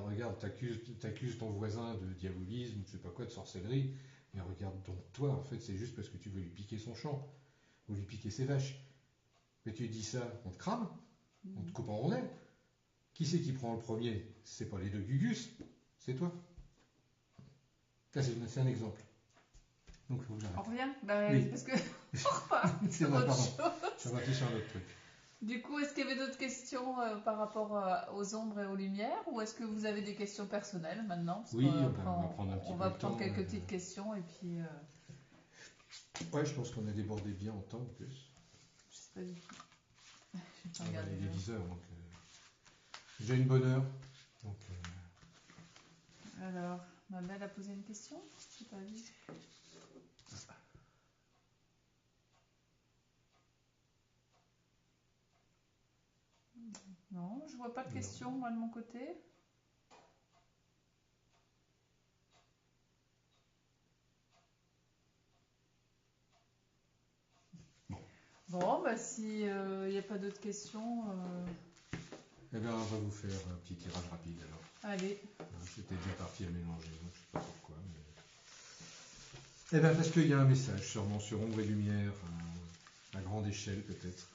Speaker 1: Regarde, t'accuses ton voisin de diabolisme, je sais pas quoi, de sorcellerie, mais regarde donc toi, en fait, c'est juste parce que tu veux lui piquer son champ, ou lui piquer ses vaches. Mais tu dis ça, on te crame. On te coupe en rondelles. Qui c'est qui prend le premier? C'est pas les deux Gugus, c'est toi. Ça, c'est un exemple. Donc, il faut que
Speaker 2: On
Speaker 1: j'arrête.
Speaker 2: revient bah,
Speaker 1: Oui.
Speaker 2: parce que on repart
Speaker 1: C'est
Speaker 2: sur
Speaker 1: vrai,
Speaker 2: autre
Speaker 1: pardon.
Speaker 2: chose.
Speaker 1: Je suis parti sur un autre truc.
Speaker 2: Du coup, est-ce qu'il y avait d'autres questions par rapport aux ombres et aux lumières, ou est-ce que vous avez des questions personnelles maintenant? Parce
Speaker 1: Oui,
Speaker 2: qu'après,
Speaker 1: on va prendre un petit
Speaker 2: on
Speaker 1: peu
Speaker 2: va
Speaker 1: le
Speaker 2: prendre
Speaker 1: temps.
Speaker 2: quelques petites questions et puis
Speaker 1: Ouais, je pense qu'on a débordé bien en temps en plus.
Speaker 2: je sais pas du tout. Je vais pas
Speaker 1: Ah bah,
Speaker 2: regarder
Speaker 1: il est
Speaker 2: l'heure.
Speaker 1: 10 heures, donc j'ai une bonne heure. Donc,
Speaker 2: Alors, ma belle a posé une question? Je n'ai pas vu. Non, je vois pas de
Speaker 1: Non.
Speaker 2: questions moi de mon côté. Bon, bah si il n'y a pas d'autres questions,
Speaker 1: eh bien, on va vous faire un petit tirage rapide alors.
Speaker 2: allez.
Speaker 1: C'était déjà parti à mélanger, donc je sais pas pourquoi. Eh bien, parce qu'il y a un message sûrement sur ombre et lumière, à grande échelle peut-être.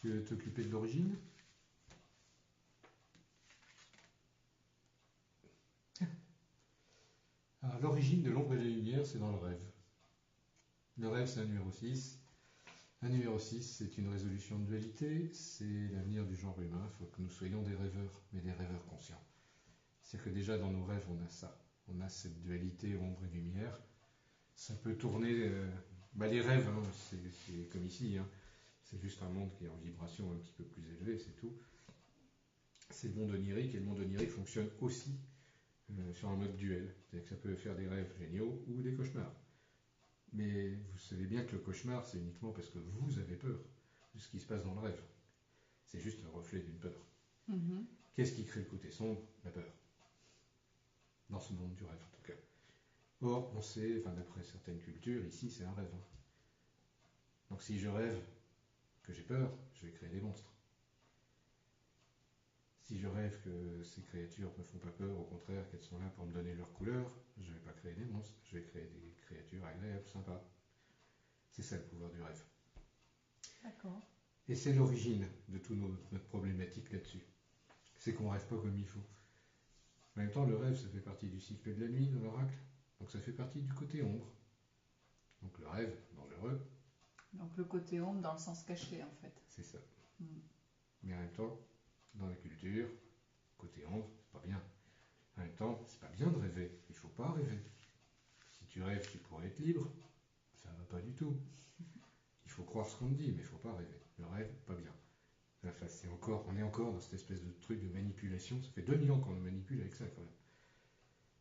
Speaker 1: Tu veux t'occuper de l'origine? Alors, l'origine de l'ombre et de la lumière, c'est dans le rêve. Le rêve, c'est un numéro 6. Un numéro 6, c'est une résolution de dualité, c'est l'avenir du genre humain. Il faut que nous soyons des rêveurs, mais des rêveurs conscients. C'est-à-dire que déjà dans nos rêves, on a ça. On a cette dualité ombre et lumière. Ça peut tourner. Les rêves, hein, c'est comme ici. Hein. C'est juste un monde qui est en vibration un petit peu plus élevée, c'est tout. C'est le monde onirique, et le monde onirique fonctionne aussi sur un mode duel. C'est-à-dire que ça peut faire des rêves géniaux ou des cauchemars. Mais vous savez bien que le cauchemar, c'est uniquement parce que vous avez peur de ce qui se passe dans le rêve. C'est juste un reflet d'une peur.
Speaker 2: Mhm.
Speaker 1: Qu'est-ce qui crée le côté sombre? La peur. Dans ce monde du rêve, en tout cas. Or, on sait, d'après certaines cultures, ici, c'est un rêve. Hein. Donc si je rêve que j'ai peur, je vais créer des monstres. Si je rêve que ces créatures ne me font pas peur, au contraire, qu'elles sont là pour me donner leur couleur, je ne vais pas créer des monstres, je vais créer des créatures agréables, sympas. C'est ça le pouvoir du rêve.
Speaker 2: D'accord.
Speaker 1: Et c'est l'origine de toute notre problématique là-dessus. C'est qu'on ne rêve pas comme il faut. En même temps, le rêve, ça fait partie du cycle de la nuit, de l'oracle. Donc ça fait partie du côté ombre. Donc le rêve, dangereux.
Speaker 2: Donc le côté ombre dans le sens caché en fait.
Speaker 1: C'est ça. Mais en même temps, dans la culture, côté ombre, c'est pas bien. En même temps, c'est pas bien de rêver. Il faut pas rêver. Si tu rêves, tu pourrais être libre. Ça va pas du tout. Il faut croire ce qu'on te dit, mais il faut pas rêver. Le rêve, pas bien. Enfin, on est encore dans cette espèce de truc de manipulation. Ça fait 2000 ans qu'on nous manipule avec ça quand même.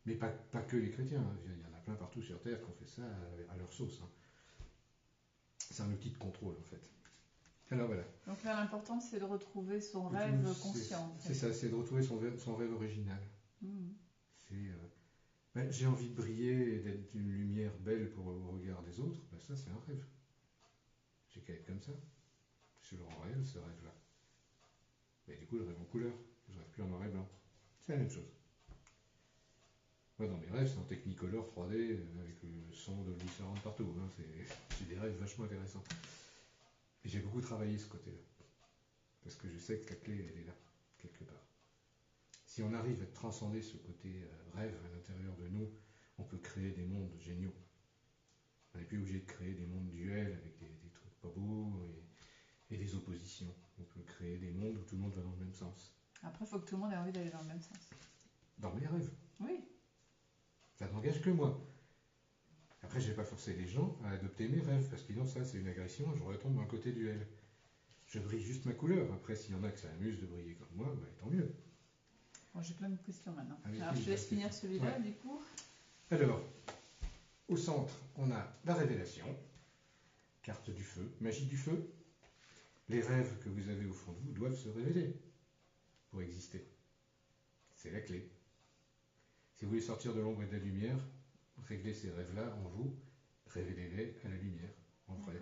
Speaker 1: Mais pas que les chrétiens. Hein. Il y en a plein partout sur Terre qui ont fait ça à leur sauce. Hein. C'est un outil de contrôle en fait. Alors voilà.
Speaker 2: Donc là, l'important, c'est de retrouver son rêve conscient. En fait.
Speaker 1: C'est ça, c'est de retrouver son rêve original. C'est j'ai envie de briller et d'être une lumière belle pour le regard des autres. Ça, c'est un rêve. J'ai qu'à être comme ça. Je le rends réel, ce rêve-là. Mais du coup, je rêve en couleur. Je rêve plus en noir et blanc. C'est la même chose. Moi, dans mes rêves, c'est en Technicolor 3D avec le son de différentes partout. Hein. C'est des rêves vachement intéressants. Et j'ai beaucoup travaillé ce côté-là. Parce que je sais que la clé, elle est là, quelque part. Si on arrive à transcender ce côté rêve à l'intérieur de nous, on peut créer des mondes géniaux. On n'est plus obligé de créer des mondes duels avec des trucs pas beaux et des oppositions. On peut créer des mondes où tout le monde va dans le même sens.
Speaker 2: Après, il faut que tout le monde ait envie d'aller dans le même sens.
Speaker 1: Dans mes rêves.
Speaker 2: Oui.
Speaker 1: Ça n'engage que moi. Après, je ne vais pas forcer les gens à adopter mes rêves, parce que sinon, ça, c'est une agression, je retombe dans le côté duel. Je brille juste ma couleur. Après, s'il y en a que ça amuse de briller comme moi, tant mieux.
Speaker 2: Bon, j'ai plein de questions maintenant.
Speaker 1: Ah oui,
Speaker 2: Alors, je te laisse finir celui-là, du coup.
Speaker 1: Alors, au centre, on a la révélation, carte du feu, magie du feu. Les rêves que vous avez au fond de vous doivent se révéler pour exister. C'est la clé. Si vous voulez sortir de l'ombre et de la lumière, réglez ces rêves-là en vous, révélez-les à la lumière, en vrai.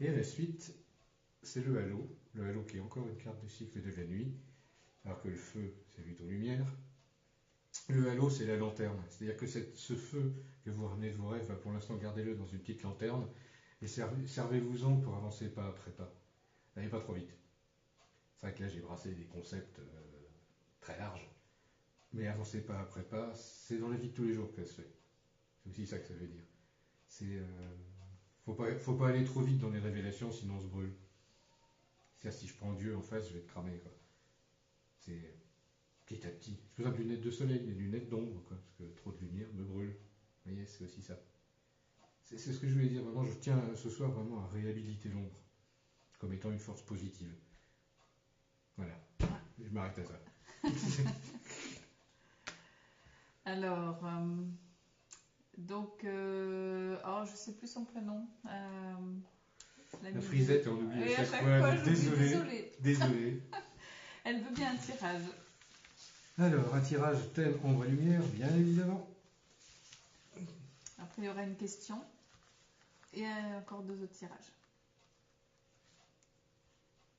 Speaker 1: Et à la suite, c'est le halo qui est encore une carte du cycle de la nuit, alors que le feu, c'est plutôt lumière. Le halo, c'est la lanterne, c'est-à-dire que ce feu que vous ramenez de vos rêves, pour l'instant, gardez-le dans une petite lanterne, Et servez-vous-en pour avancer pas après pas. N'allez pas trop vite. C'est vrai que là, j'ai brassé des concepts très larges. Mais avancer pas après pas, c'est dans la vie de tous les jours que ça se fait. C'est aussi ça que ça veut dire. Faut pas aller trop vite dans les révélations, sinon on se brûle. C'est-à-dire, si je prends Dieu en face, je vais te cramer, quoi. C'est petit à petit. J'ai besoin de lunettes de soleil, des lunettes d'ombre, quoi, parce que trop de lumière me brûle. Vous voyez, c'est aussi ça. C'est ce que je voulais dire, vraiment, je tiens ce soir vraiment à réhabiliter l'ombre, comme étant une force positive. Voilà, je m'arrête à ça.
Speaker 2: Alors, donc, alors je sais plus son prénom.
Speaker 1: La frisette, on oublie
Speaker 2: Et
Speaker 1: à chaque fois.
Speaker 2: Désolée.
Speaker 1: Désolé.
Speaker 2: Elle veut bien un tirage.
Speaker 1: Alors, un tirage thème ombre-lumière, bien évidemment.
Speaker 2: Après, il y aura une question. Et encore 2 autres tirages.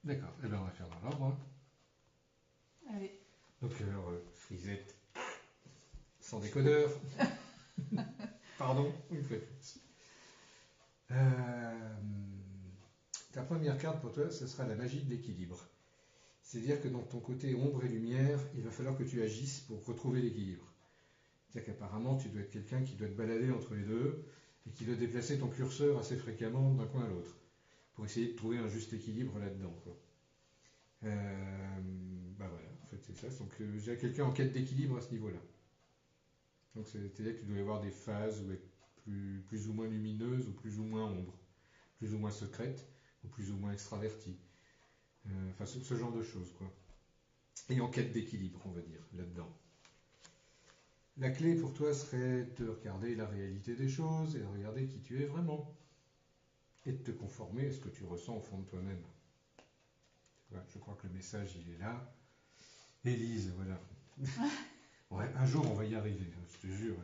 Speaker 1: D'accord, eh bien on va faire dans l'ordre. Hein.
Speaker 2: Allez.
Speaker 1: Donc alors, frisette, sans décodeur. Pardon, une fois de plus. Ta première carte pour toi, ce sera la magie de l'équilibre. C'est-à-dire que dans ton côté ombre et lumière, il va falloir que tu agisses pour retrouver l'équilibre. C'est-à-dire qu'apparemment, tu dois être quelqu'un qui doit te balader entre les deux et qui doit déplacer ton curseur assez fréquemment d'un coin à l'autre pour essayer de trouver un juste équilibre là-dedans. Bah voilà, en fait c'est ça. Donc j'ai quelqu'un en quête d'équilibre à ce niveau-là. Donc c'est-à-dire que tu dois y avoir des phases où être plus ou moins lumineuse ou plus ou moins ombre, plus ou moins secrète ou plus ou moins extravertie. Enfin ce genre de choses quoi. Et en quête d'équilibre, on va dire, là-dedans. La clé pour toi serait de regarder la réalité des choses et de regarder qui tu es vraiment. Et de te conformer à ce que tu ressens au fond de toi-même. Voilà, je crois que le message, il est là. Élise, voilà. Ouais, un jour, on va y arriver, je te jure.